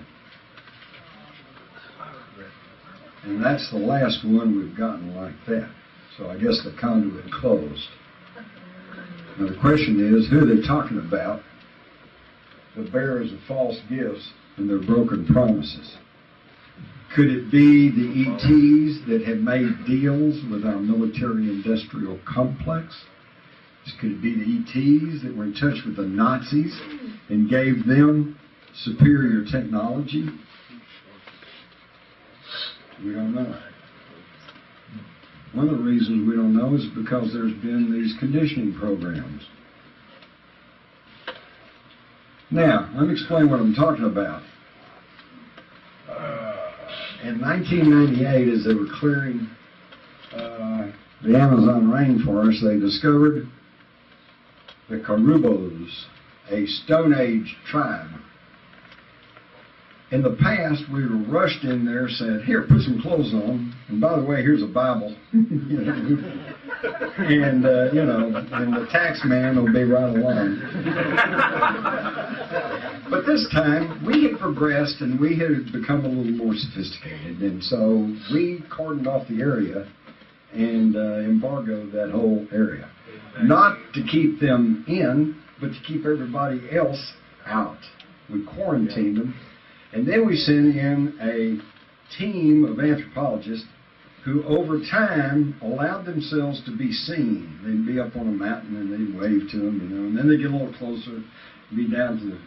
And that's the last one we've gotten like that. So I guess the conduit closed. Now the question is, who are they talking about? The bearers of false gifts and their broken promises. Could it be the ETs that have made deals with our military-industrial complex? Could it be the ETs that were in touch with the Nazis and gave them superior technology? We don't know. One of the reasons we don't know is because there's been these conditioning programs. Now, let me explain what I'm talking about. In 1998, as they were clearing the Amazon rainforest, they discovered the Carubos, a Stone Age tribe. In the past, we would have rushed in there, said, "Here, put some clothes on, and by the way, here's a Bible," you know, and and the tax man will be right along. But this time, we had progressed and we had become a little more sophisticated, and so we cordoned off the area and embargoed that whole area, not to keep them in, but to keep everybody else out. We quarantined them. And then we sent in a team of anthropologists who over time allowed themselves to be seen. They'd be up on a mountain and they'd wave to them, and then they'd get a little closer, be down to the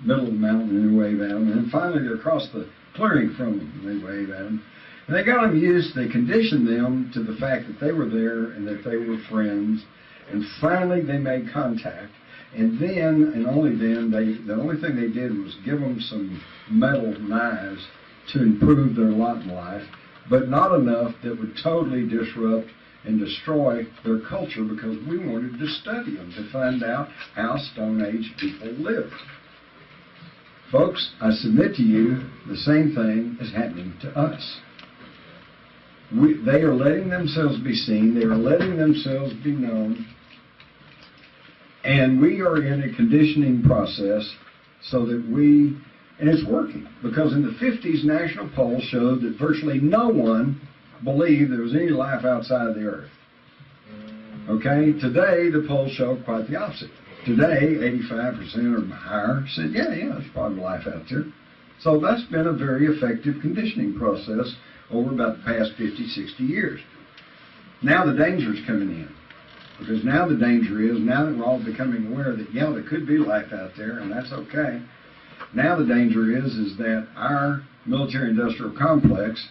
middle of the mountain and they'd wave at them. And then finally they'd across the clearing from them and they'd wave at them. And they got them used, they conditioned them to the fact that they were there and that they were friends. And finally they made contact. And then, and only then, the only thing they did was give them some metal knives to improve their lot in life, but not enough that would totally disrupt and destroy their culture, because we wanted to study them to find out how Stone Age people lived. Folks, I submit to you, the same thing is happening to us. They are letting themselves be seen, they are letting themselves be known, and we are in a conditioning process so that and it's working, because in the 50s, national polls showed that virtually no one believed there was any life outside of the Earth. Okay? Today, the polls show quite the opposite. Today, 85% or higher said, yeah, there's probably life out there. So that's been a very effective conditioning process over about the past 50, 60 years. Now the danger's coming in. Because now the danger is, now that we're all becoming aware that, yeah, there could be life out there, and that's okay. Now the danger is that our military-industrial complex,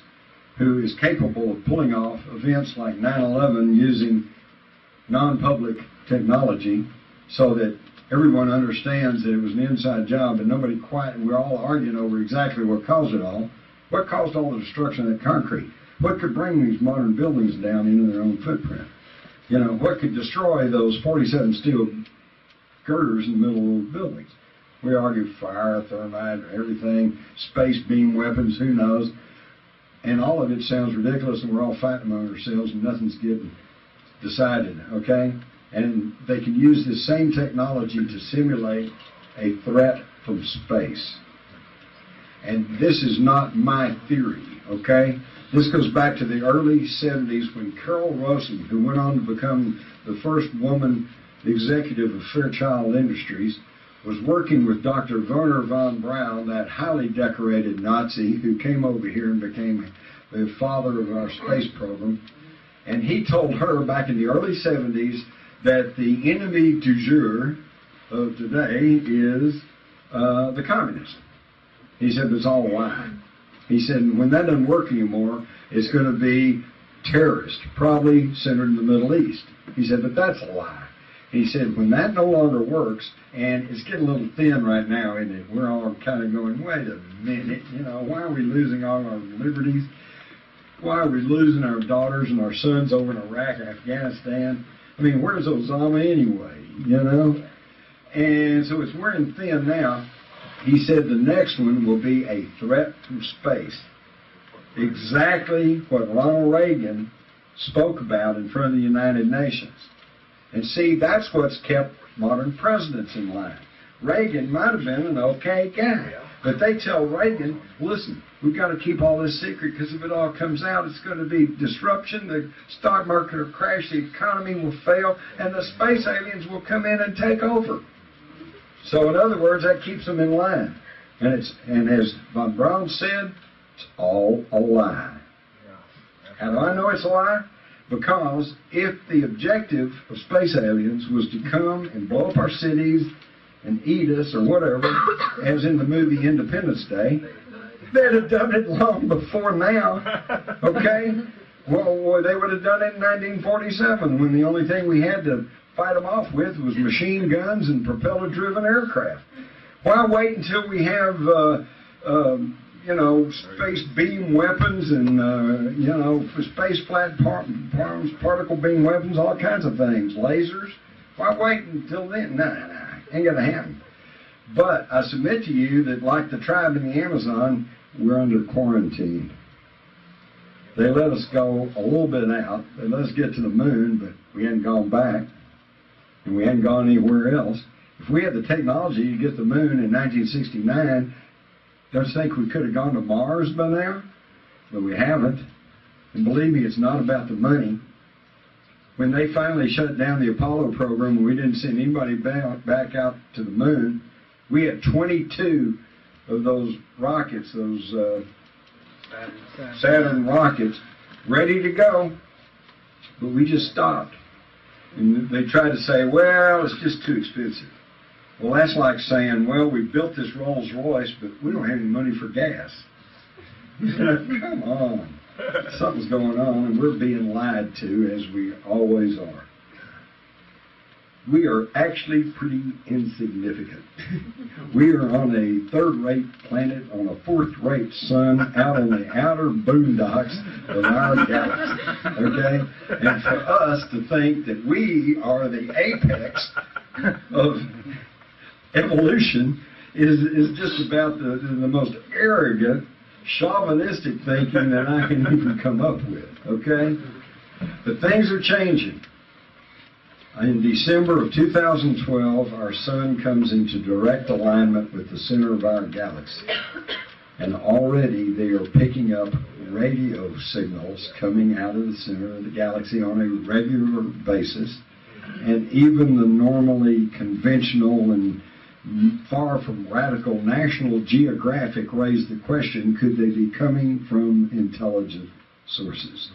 who is capable of pulling off events like 9/11 using non-public technology so that everyone understands that it was an inside job and we're all arguing over exactly what caused it all. What caused all the destruction of that concrete? What could bring these modern buildings down into their own footprint? You know, what could destroy those 47 steel girders in the middle of those buildings? We argue fire, thermite, everything, space beam weapons, who knows? And all of it sounds ridiculous, and we're all fighting among ourselves, and nothing's getting decided, okay? And they can use this same technology to simulate a threat from space. And this is not my theory, okay? This goes back to the early 70s when Carol Rosen, who went on to become the first woman executive of Fairchild Industries, was working with Dr. Werner von Braun, that highly decorated Nazi who came over here and became the father of our space program. And he told her back in the early 70s that the enemy du jour of today is the communists. He said it's all a lie. He said when that doesn't work anymore, it's going to be terrorists, probably centered in the Middle East. He said, but that's a lie. He said, when that no longer works, and it's getting a little thin right now, isn't it? We're all kind of going, wait a minute, why are we losing all our liberties? Why are we losing our daughters and our sons over in Iraq and Afghanistan? I mean, where's Osama anyway, And so it's wearing thin now. He said the next one will be a threat from space. Exactly what Ronald Reagan spoke about in front of the United Nations. And see, that's what's kept modern presidents in line. Reagan might have been an okay guy, but they tell Reagan, listen, we've got to keep all this secret, because if it all comes out, it's going to be disruption, the stock market will crash, the economy will fail, and the space aliens will come in and take over. So in other words, that keeps them in line. And as von Braun said, it's all a lie. How do I know it's a lie? Because if the objective of space aliens was to come and blow up our cities and eat us or whatever, as in the movie Independence Day, they'd have done it long before now, okay? Well, they would have done it in 1947, when the only thing we had to fight them off with was machine guns and propeller-driven aircraft. Why wait until we have, space beam weapons and, space platforms, particle beam weapons, all kinds of things, lasers? Why wait until then? Nah, ain't gonna happen. But I submit to you that like the tribe in the Amazon, we're under quarantine. They let us go a little bit out. They let us get to the moon, but we hadn't gone back. And we hadn't gone anywhere else. If we had the technology to get to the moon in 1969, don't you think we could have gone to Mars by now? But we haven't. And believe me, it's not about the money. When they finally shut down the Apollo program and we didn't send anybody back out to the moon, we had 22 of those rockets, those Saturn rockets, ready to go. But we just stopped. And they tried to say, well, it's just too expensive. Well, that's like saying, well, we built this Rolls Royce, but we don't have any money for gas. Come on. Something's going on, and we're being lied to, as we always are. We are actually pretty insignificant. We are on a third-rate planet, on a fourth-rate sun, out on the outer boondocks of our galaxy. Okay? And for us to think that we are the apex of evolution is just about the most arrogant, chauvinistic thinking that I can even come up with. Okay? But things are changing. In December of 2012, our sun comes into direct alignment with the center of our galaxy. And already they are picking up radio signals coming out of the center of the galaxy on a regular basis. And even the normally conventional and far from radical National Geographic raised the question, could they be coming from intelligent sources?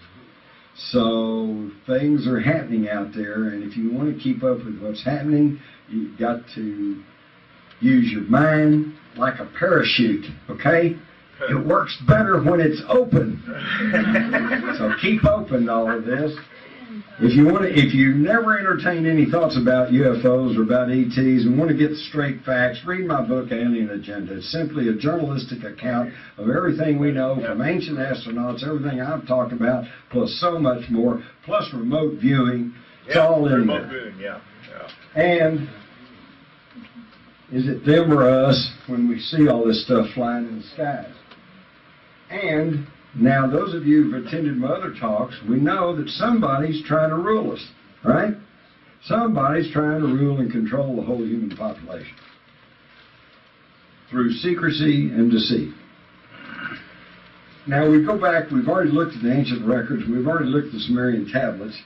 So things are happening out there, and if you want to keep up with what's happening, you've got to use your mind like a parachute, okay? It works better when it's open. So keep open to all of this. If you never entertain any thoughts about UFOs or about ETs and want to get straight facts, read my book, Alien Agenda. It's simply a journalistic account of everything we know from ancient astronauts, everything I've talked about, plus so much more, plus remote viewing. It's all in there. Viewing, And is it them or us when we see all this stuff flying in the skies? And now, those of you who've attended my other talks, we know that somebody's trying to rule us, right? Somebody's trying to rule and control the whole human population through secrecy and deceit. Now, we go back, we've already looked at the ancient records, we've already looked at the Sumerian tablets.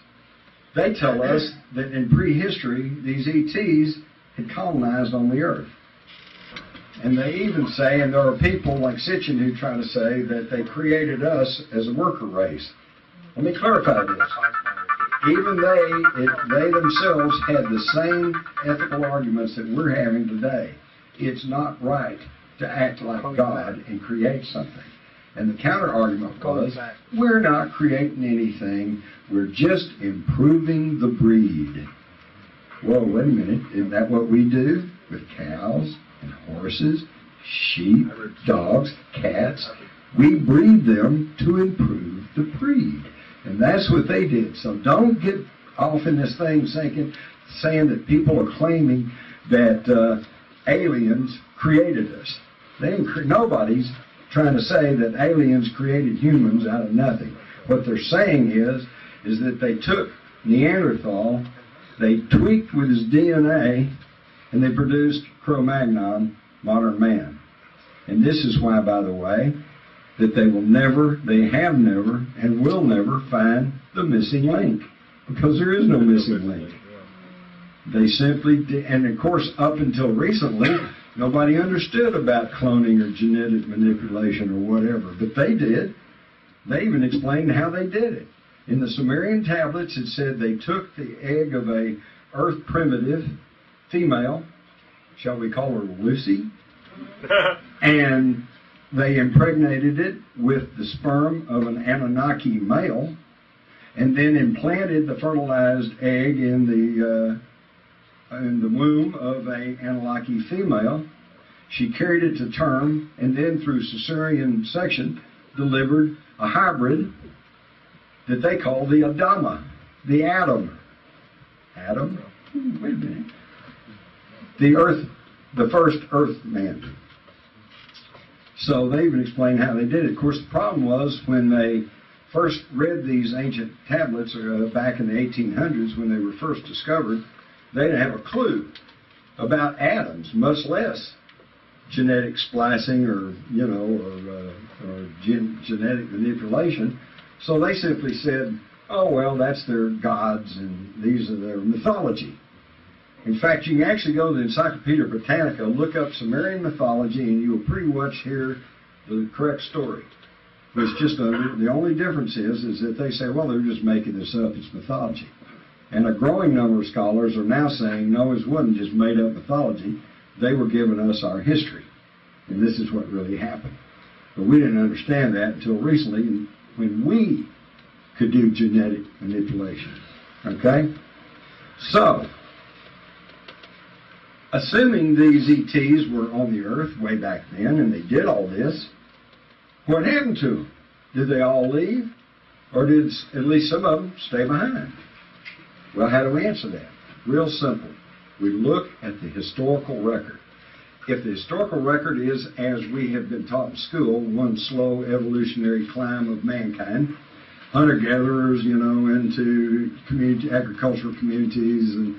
They tell us that in prehistory, these ETs had colonized on the earth. And they even say, and there are people like Sitchin who try to say that they created us as a worker race. Let me clarify this. Even they themselves had the same ethical arguments that we're having today. It's not right to act like God and create something. And the counter-argument was, we're not creating anything, we're just improving the breed. Whoa, wait a minute, isn't that what we do with cows and horses, sheep, dogs, cats? We breed them to improve the breed. And that's what they did. So don't get off in this thing saying that people are claiming that aliens created us. Nobody's trying to say that aliens created humans out of nothing. What they're saying is that they took Neanderthal, they tweaked with his DNA, and they produced Cro-Magnon, modern man. And this is why, by the way, that they have never, and will never find the missing link. Because there is no missing link. They simply did, and of course, up until recently, nobody understood about cloning or genetic manipulation or whatever. But they did. They even explained how they did it. In the Sumerian tablets, it said they took the egg of a earth primitive female, shall we call her Lucy, and they impregnated it with the sperm of an Anunnaki male, and then implanted the fertilized egg in the womb of a Anunnaki female. She carried it to term, and then through cesarean section delivered a hybrid that they call the Adama, the Adam. Adam? Wait a minute. The earth the first Earth man. So they even explained how they did it. Of course, the problem was when they first read these ancient tablets back in the 1800s, when they were first discovered, they didn't have a clue about atoms, much less genetic splicing or genetic manipulation. So they simply said, oh, well, that's their gods and these are their mythology. In fact, you can actually go to the Encyclopedia Britannica, look up Sumerian mythology, and you'll pretty much hear the correct story. It's just the only difference is that they say, well, they're just making this up. It's mythology. And a growing number of scholars are now saying, no, it wasn't just made up mythology. They were giving us our history. And this is what really happened. But we didn't understand that until recently when we could do genetic manipulation. Okay? So, assuming these ETs were on the Earth way back then and they did all this, what happened to them? Did they all leave? Or did at least some of them stay behind? Well, how do we answer that? Real simple. We look at the historical record. If the historical record is, as we have been taught in school, one slow evolutionary climb of mankind, hunter-gatherers, into agricultural communities, and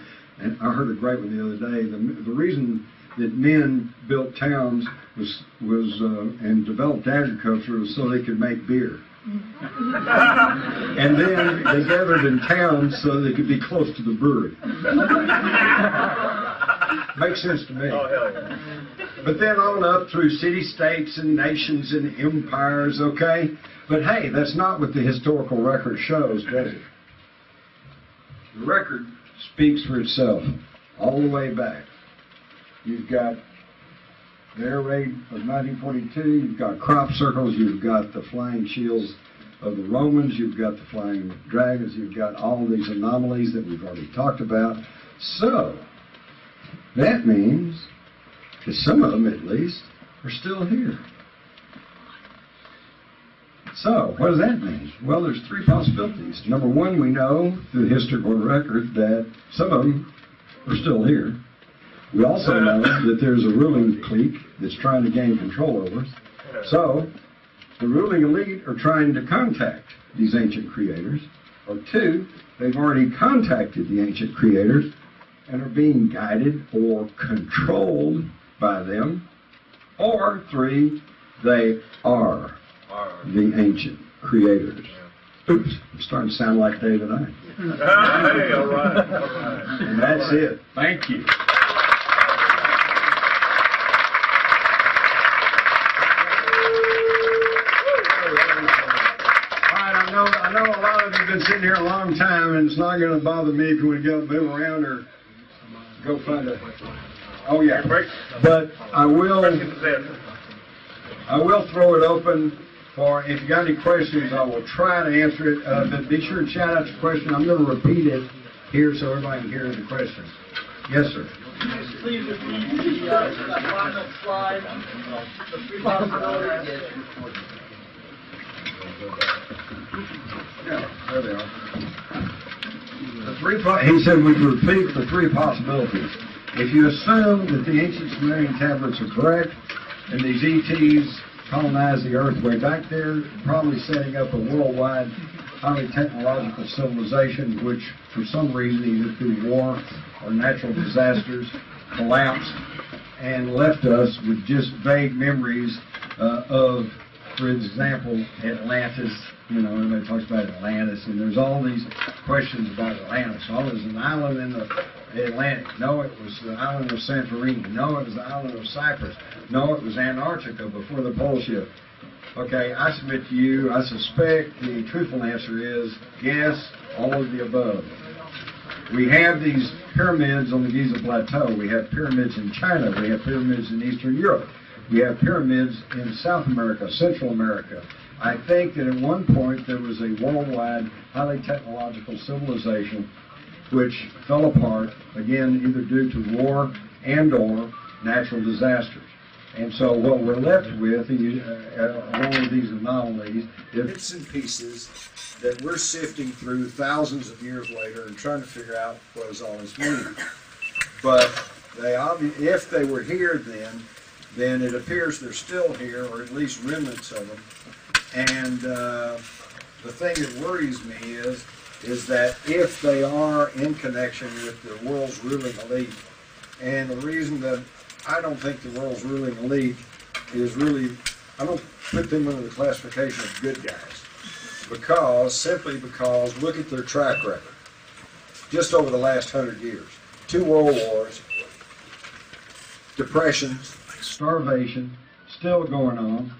I heard a great one the other day. The reason that men built towns and developed agriculture was so they could make beer. And then they gathered in towns so they could be close to the brewery. Makes sense to me. Oh, hell yeah. But then on up through city-states and nations and empires, okay? But hey, that's not what the historical record shows, does it? The record speaks for itself all the way back. You've got the air raid of 1942, you've got crop circles, you've got the flying shields of the Romans, you've got the flying dragons, you've got all these anomalies that we've already talked about. So, that means that some of them, at least, are still here. So, what does that mean? Well, there's three possibilities. Number one, we know through the historical record that some of them are still here. We also know that there's a ruling clique that's trying to gain control over us. So, the ruling elite are trying to contact these ancient creators. Or two, they've already contacted the ancient creators and are being guided or controlled by them. Or three, they are the ancient creators. Oops, I'm starting to sound like David I. Hey, all right. And that's it. Thank you. I know a lot of you have been sitting here a long time, and it's not going to bother me if you want to go move around or go find a... Oh, yeah. But I will throw it open for, if you got any questions, I will try to answer it. But be sure to shout out your question. I'm going to repeat it here so everybody can hear the question. Yes, sir. Please repeat the final slide. The three possibilities. Yeah, there they are. He said we could repeat the three possibilities. If you assume that the ancient Sumerian tablets are correct, and these ETs colonized the earth way back there, probably setting up a worldwide, highly technological civilization, which for some reason, either through war or natural disasters, collapsed and left us with just vague memories of, for example, Atlantis. Everybody talks about Atlantis, and there's all these questions about Atlantis. Oh, there's an island in the Atlantic. No, it was the island of Santorini. No, it was the island of Cyprus. No, it was Antarctica before the pole shift. Okay, I submit to you, I suspect the truthful answer is yes, all of the above. We have these pyramids on the Giza Plateau. We have pyramids in China. We have pyramids in Eastern Europe. We have pyramids in South America, Central America. I think that at one point there was a worldwide, highly technological civilization which fell apart, again, either due to war and or natural disasters. And so what we're left with, along with these anomalies, is bits and pieces that we're sifting through thousands of years later and trying to figure out what does all this mean. But if they were here then it appears they're still here, or at least remnants of them. And the thing that worries me is that if they are in connection with the world's ruling elite, and the reason that I don't think the world's ruling elite is really, I don't put them under the classification of good guys, simply because look at their track record. Just over the last 100 years, 2 world wars, depressions, starvation, still going on,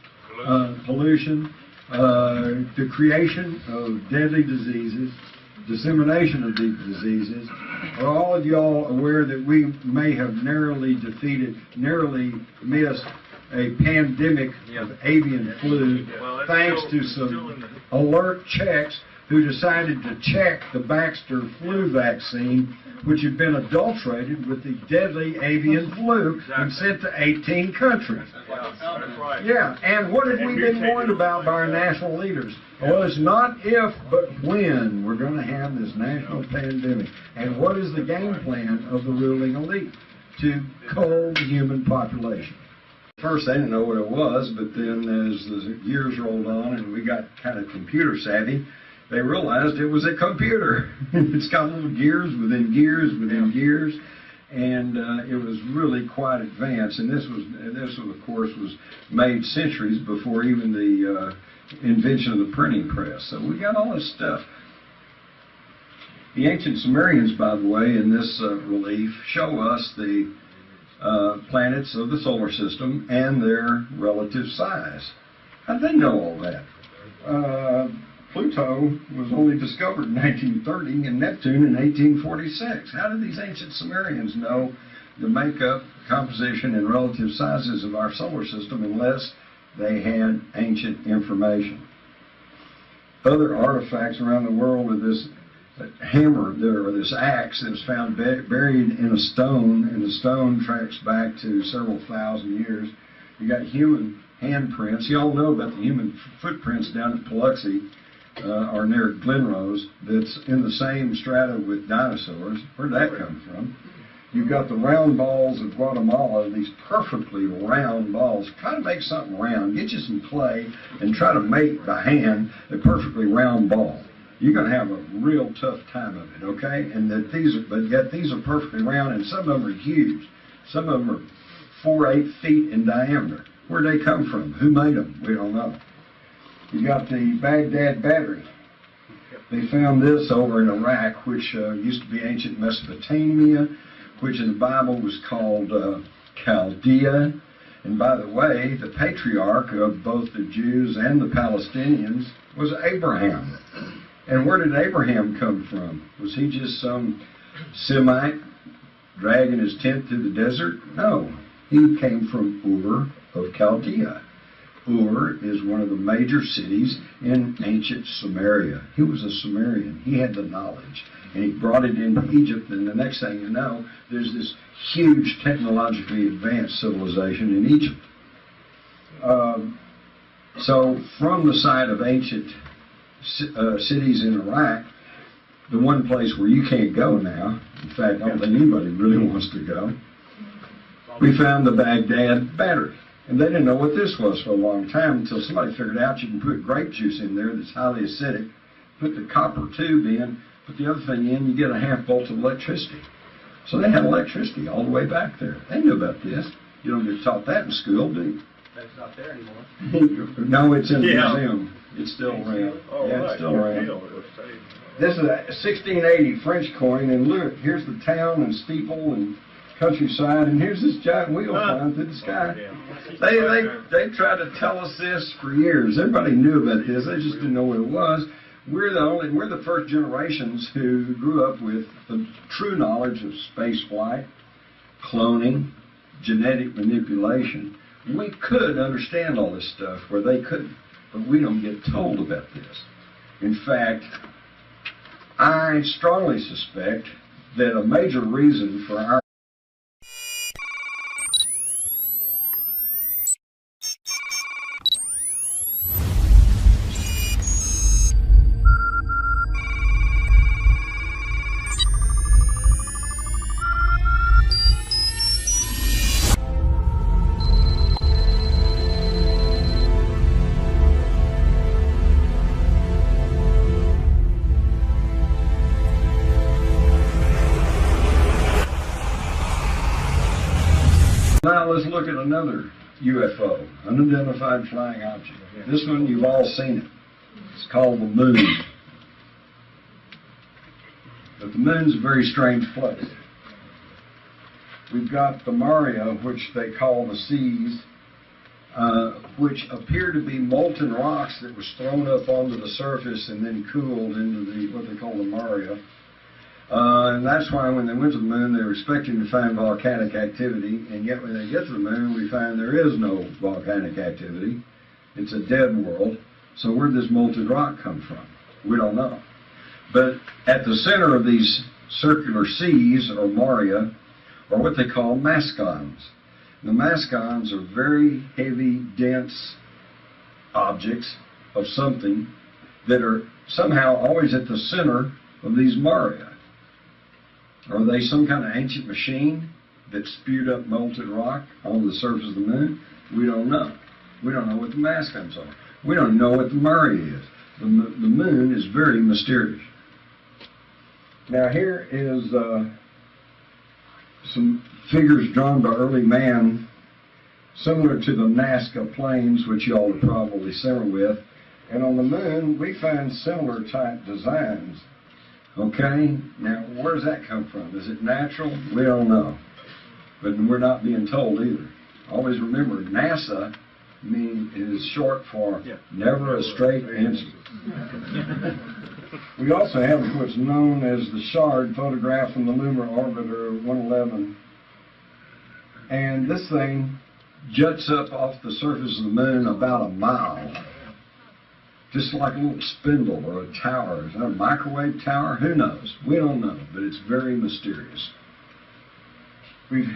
pollution, the creation of deadly diseases, dissemination of these diseases. Are all of y'all aware that we may have narrowly missed a pandemic of avian flu thanks to some alert checks who decided to check the Baxter flu vaccine, which had been adulterated with the deadly avian flu and sent to 18 countries. Yeah, and what have we been warned about by our national leaders? Well, it's not if, but when we're going to have this national pandemic. And what is the game plan of the ruling elite? To cull the human population. First, they didn't know what it was, but then as the years rolled on and we got kind of computer savvy, they realized it was a computer. It's got little gears within gears within gears, and it was really quite advanced. And this was, of course, was made centuries before even the invention of the printing press. So we got all this stuff. The ancient Sumerians, by the way, in this relief, show us the planets of the solar system and their relative size. How'd they know all that? Pluto was only discovered in 1930 and Neptune in 1846. How did these ancient Sumerians know the makeup, composition, and relative sizes of our solar system unless they had ancient information? Other artifacts around the world are this hammer or this axe that is found buried in a stone, and the stone tracks back to several thousand years. You got human handprints. You all know about the human footprints down at Biloxi or near Glenrose that's in the same strata with dinosaurs. Where'd that come from? You've got the round balls of Guatemala, these perfectly round balls. Try to make something round. Get you some clay and try to make by hand a perfectly round ball. You're going to have a real tough time of it, okay? And that but yet these are perfectly round, and some of them are huge. Some of them are 4-8 feet in diameter. Where'd they come from? Who made them? We don't know. You got the Baghdad battery. They found this over in Iraq, which used to be ancient Mesopotamia, which in the Bible was called Chaldea. And by the way, the patriarch of both the Jews and the Palestinians was Abraham. And where did Abraham come from? Was he just some Semite dragging his tent through the desert? No. He came from Ur of Chaldea. Ur is one of the major cities in ancient Sumeria. He was a Sumerian. He had the knowledge. And he brought it into Egypt, and the next thing you know, there's this huge technologically advanced civilization in Egypt. So from the side of ancient cities in Iraq, the one place where you can't go now, in fact, I don't think anybody really wants to go, we found the Baghdad battery. And they didn't know what this was for a long time until somebody figured out you can put grape juice in there that's highly acidic, put the copper tube in, put the other thing in, you get a half volt of electricity. So they had electricity all the way back there. They knew about this. You don't get taught that in school, do you? That's not there anymore. No, it's in the museum. It's still around. Oh, yeah, right. it's still around. This is a 1680 French coin, and look, here's the town and steeple and countryside, and here's this giant wheel flying through the sky. They tried to tell us this for years. Everybody knew about this. They just didn't know what it was. We're the first generations who grew up with the true knowledge of space flight, cloning, genetic manipulation. We could understand all this stuff where they couldn't, but we don't get told about this. In fact, I strongly suspect that a major reason for our let's look at another UFO, unidentified flying object. This one, you've all seen it. It's called the moon. But the moon's a very strange place. We've got the Maria, which they call the seas, which appear to be molten rocks that was thrown up onto the surface and then cooled into the what they call the Maria. And that's why when they went to the moon, they were expecting to find volcanic activity, and yet when they get to the moon, we find there is no volcanic activity. It's a dead world. So where did this molten rock come from? We don't know. But at the center of these circular seas, or Maria, are what they call mascons. The mascons are very heavy, dense objects of something that are somehow always at the center of these Maria. Are they some kind of ancient machine that spewed up molten rock on the surface of the moon? We don't know. We don't know what the mascons are. We don't know what the Maria is. The moon is very mysterious. Now here is some figures drawn by early man, similar to the Nazca plains, which you all are probably similar with. And on the moon, we find similar type designs. Okay, now where does that come from? Is it natural? We don't know. But we're not being told either. Always remember, NASA is short for never a straight answer. We also have what's known as the shard photographed from the lunar orbiter 111. And this thing juts up off the surface of the moon about a mile. Just like a little spindle or a tower. Is that a microwave tower? Who knows? We don't know, but it's very mysterious. We've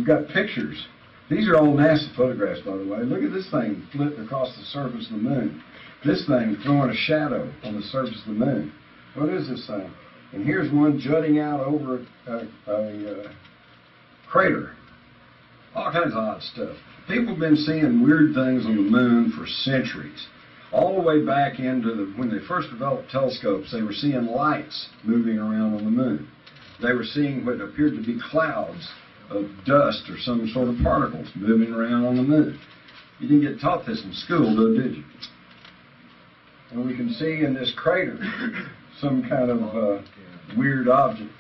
got pictures. These are all NASA photographs, by the way. Look at this thing flit across the surface of the moon. This thing throwing a shadow on the surface of the moon. What is this thing? And here's one jutting out over a crater. All kinds of odd stuff. People have been seeing weird things on the moon for centuries. All the way back into when they first developed telescopes, they were seeing lights moving around on the moon. They were seeing what appeared to be clouds of dust or some sort of particles moving around on the moon. You didn't get taught this in school, though, did you? And we can see in this crater some kind of weird object.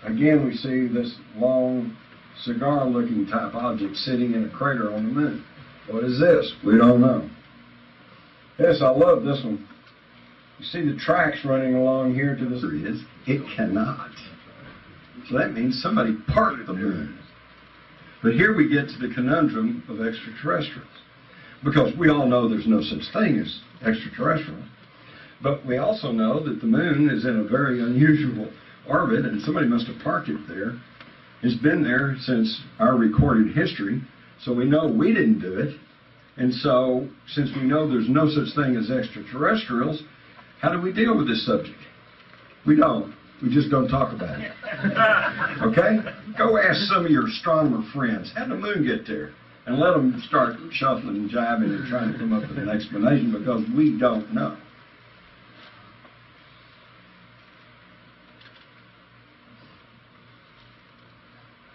Again, we see this long cigar-looking type object sitting in a crater on the moon. What is this? We don't know. Yes, I love this one. You see the tracks running along here to this. It cannot. So that means somebody parked the moon. But here we get to the conundrum of extraterrestrials. Because we all know there's no such thing as extraterrestrials. But we also know that the moon is in a very unusual orbit, and somebody must have parked it there. It's been there since our recorded history, so we know we didn't do it. And so, since we know there's no such thing as extraterrestrials, how do we deal with this subject? We don't. We just don't talk about it. Okay? Go ask some of your astronomer friends, how did the moon get there? And let them start shuffling and jiving and trying to come up with an explanation, because we don't know.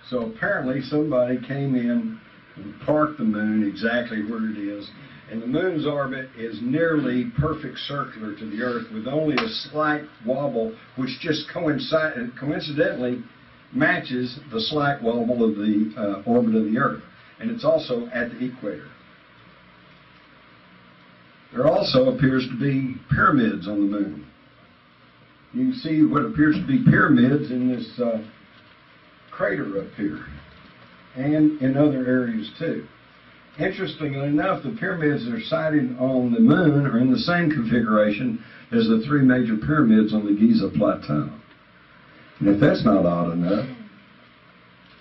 So apparently somebody came in and parked the moon exactly where it is. And the moon's orbit is nearly perfect circular to the Earth, with only a slight wobble, which just coincidentally matches the slight wobble of the orbit of the Earth. And it's also at the equator. There also appears to be pyramids on the moon. You can see what appears to be pyramids in this crater up here, and in other areas too. Interestingly enough, the pyramids that are sighted on the moon are in the same configuration as the three major pyramids on the Giza Plateau. And if that's not odd enough,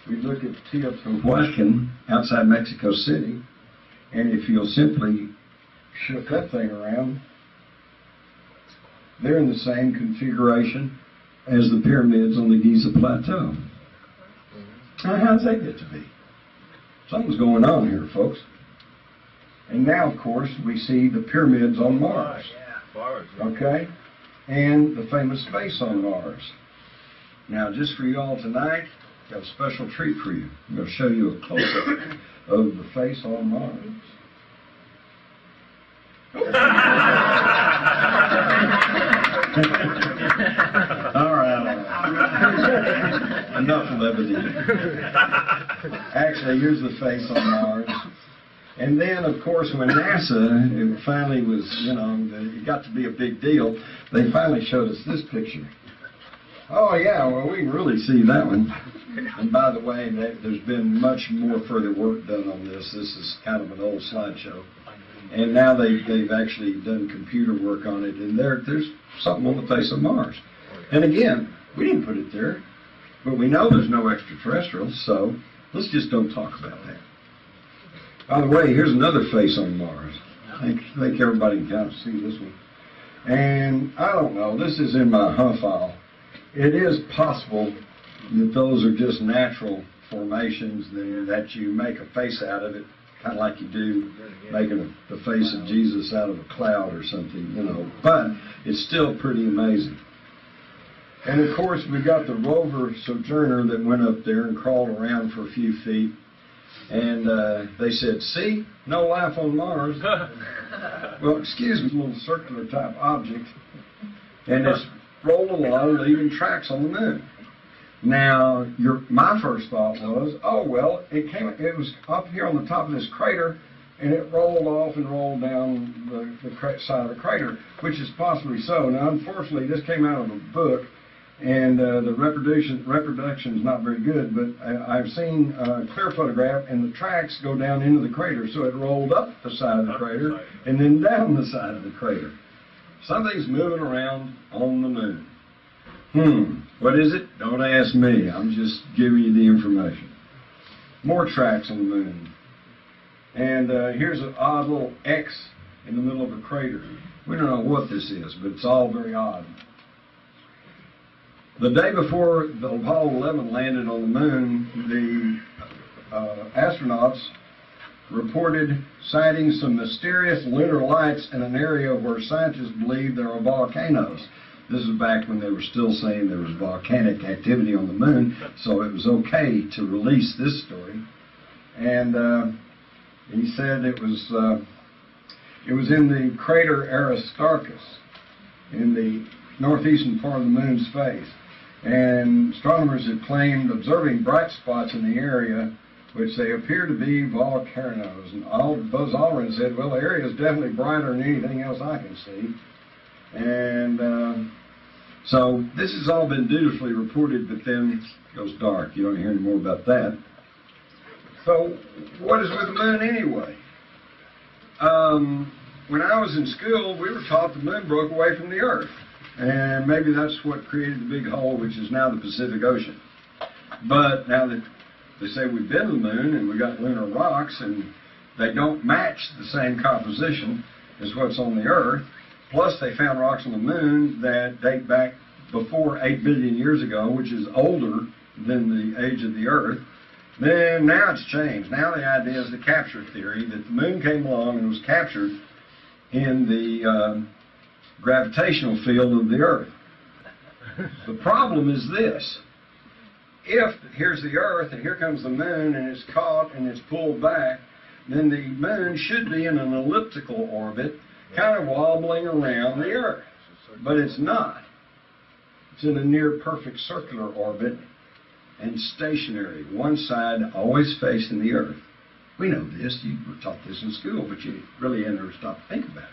we look at Teotihuacan outside Mexico City, and if you'll simply shift that thing around, they're in the same configuration as the pyramids on the Giza Plateau. Now, how does that get to be? Something's going on here, folks. And now, of course, we see the pyramids on Mars. Okay? And the famous base on Mars. Now, just for you all tonight, got a special treat for you. I'm going to show you a close-up of the face on Mars. All right. Enough levity. Actually, here's the face on Mars. And then, of course, when NASA it finally was, it got to be a big deal, they finally showed us this picture. Oh, yeah, well, we can really see that one. And by the way, there's been much more further work done on this. This is kind of an old slideshow. And now they've actually done computer work on it, and there's something on the face of Mars. And again, we didn't put it there, but we know there's no extraterrestrials, so let's just don't talk about that. By the way, here's another face on Mars. I think everybody can kind of see this one. And I don't know, this is in my file. It is possible that those are just natural formations, that you make a face out of it, kind of like you do making the face of Jesus out of a cloud or something, But it's still pretty amazing. And of course, we got the rover Sojourner that went up there and crawled around for a few feet. And they said, see, no life on Mars. Well, excuse me, a little circular type object. And it's rolled along, leaving tracks on the moon. Now, my first thought was, oh, well, it was up here on the top of this crater, and it rolled off and rolled down the side of the crater, which is possibly so. Now, unfortunately, this came out of a book, and the reproduction is not very good, but I've seen a clear photograph, and the tracks go down into the crater, so it rolled up the side of the crater and then down the side of the crater. Something's moving around on the moon. What is it? Don't ask me. I'm just giving you the information. More tracks on the moon. And here's an odd little X in the middle of a crater. We don't know what this is, but it's all very odd. The day before the Apollo 11 landed on the moon, the astronauts reported sighting some mysterious lunar lights in an area where scientists believe there are volcanoes. This is back when they were still saying there was volcanic activity on the moon, so it was okay to release this story. And he said it was in the crater Aristarchus, in the northeastern part of the moon's face. And astronomers had claimed observing bright spots in the area, which they appear to be volcanoes. And Buzz Aldrin said, well, the area is definitely brighter than anything else I can see. And so this has all been dutifully reported, but then it goes dark. You don't hear any more about that. So what is with the moon anyway? When I was in school, we were taught the moon broke away from the Earth. And maybe that's what created the big hole, which is now the Pacific Ocean. But now that they say we've been to the moon and we got lunar rocks and they don't match the same composition as what's on the Earth, plus they found rocks on the moon that date back before 8 billion years ago, which is older than the age of the Earth, then now it's changed. Now the idea is the capture theory, that the moon came along and was captured in the gravitational field of the Earth. The problem is this. If here's the Earth and here comes the moon and it's caught and it's pulled back, then the moon should be in an elliptical orbit, kind of wobbling around the Earth. But it's not. It's in a near perfect circular orbit and stationary, one side always facing the Earth. We know this. You were taught this in school, but you really had never stopped to think about it.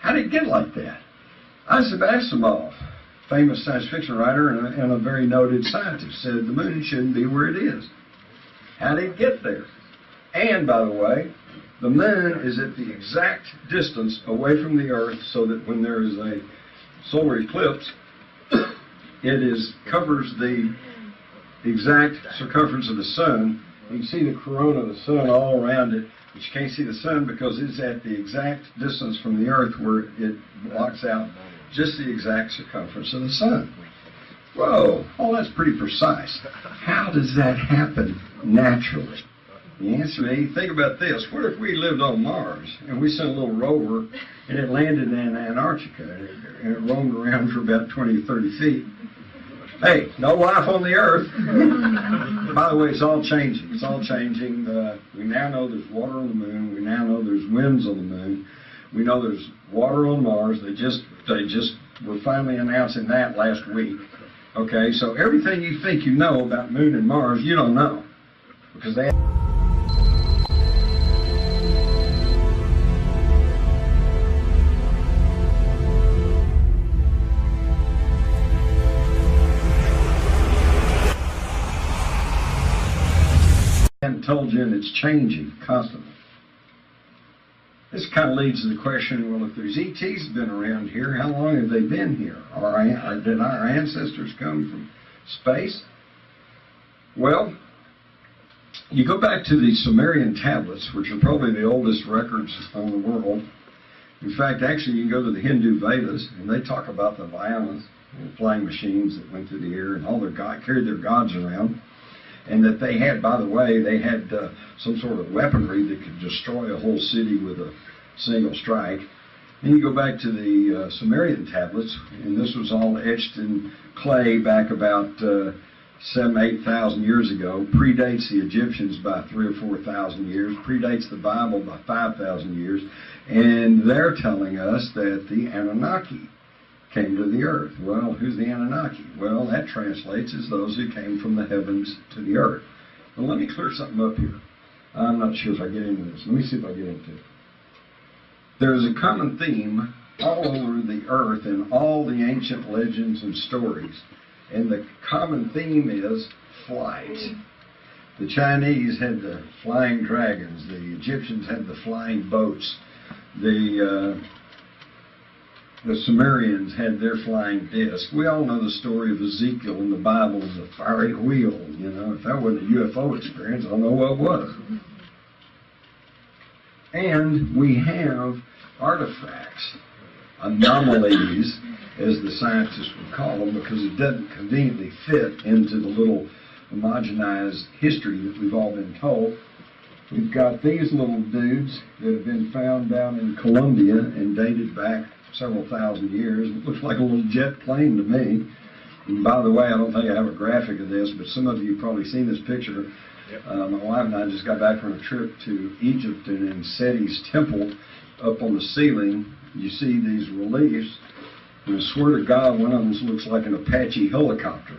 How did it get like that? Isaac Asimov, famous science fiction writer and a very noted scientist, said the moon shouldn't be where it is. How did it get there? And, by the way, the moon is at the exact distance away from the Earth so that when there is a solar eclipse, it covers the exact circumference of the sun. You can see the corona of the sun all around it, but you can't see the sun because it's at the exact distance from the Earth where it blocks out just the exact circumference of the sun. Whoa, oh, that's pretty precise. How does that happen naturally? The answer is, think about this. What if we lived on Mars and we sent a little rover and it landed in Antarctica and it roamed around for about 20 or 30 feet? Hey, no life on the earth. By the way, it's all changing. It's all changing. We now know there's water on the moon. We now know there's winds on the moon. We know there's water on Mars. They just were finally announcing that last week. Okay, so everything you think you know about Moon and Mars, you don't know, because they. And told you, and it's changing constantly. This kind of leads to the question, well, if there's ETs been around here, how long have they been here? Did our ancestors come from space? Well, you go back to the Sumerian tablets, which are probably the oldest records on the world. In fact, actually, you can go to the Hindu Vedas, and they talk about the Vayanas, the flying machines that went through the air, and all their carried their gods around. And that they had, by the way, they had some sort of weaponry that could destroy a whole city with a single strike. Then you go back to the Sumerian tablets, and this was all etched in clay back about 8,000 years ago. Predates the Egyptians by 3,000 or 4,000 years. Predates the Bible by 5,000 years. And they're telling us that the Anunnaki came to the earth. Well, who's the Anunnaki? Well, that translates as those who came from the heavens to the earth. Well, let me clear something up here. I'm not sure if I get into this. Let me see if I get into it. There is a common theme all over the earth in all the ancient legends and stories. And the common theme is flight. The Chinese had the flying dragons. The Egyptians had the flying boats. The Sumerians had their flying disc. We all know the story of Ezekiel in the Bible and the fiery wheel. You know, if that wasn't a UFO experience, I don't know what was. And we have artifacts, anomalies, as the scientists would call them, because it doesn't conveniently fit into the little homogenized history that we've all been told. We've got these little dudes that have been found down in Colombia and dated back several thousand years. It looks like a little jet plane to me. And by the way, I don't think I have a graphic of this, but some of you have probably seen this picture. Yep. My wife and I just got back from a trip to Egypt, and in Seti's temple, up on the ceiling, you see these reliefs. And I swear to God, one of them looks like an Apache helicopter.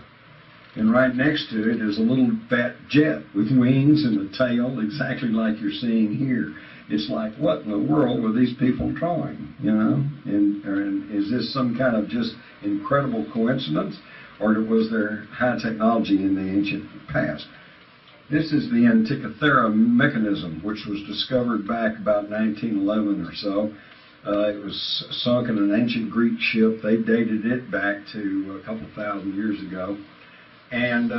And right next to it is a little fat jet with wings and a tail, exactly like you're seeing here. It's like, what in the world were these people drawing, you know? And is this some kind of just incredible coincidence, or was there high technology in the ancient past? This is the Antikythera mechanism, which was discovered back about 1911 or so. It was sunk in an ancient Greek ship. They dated it back to a couple thousand years ago. And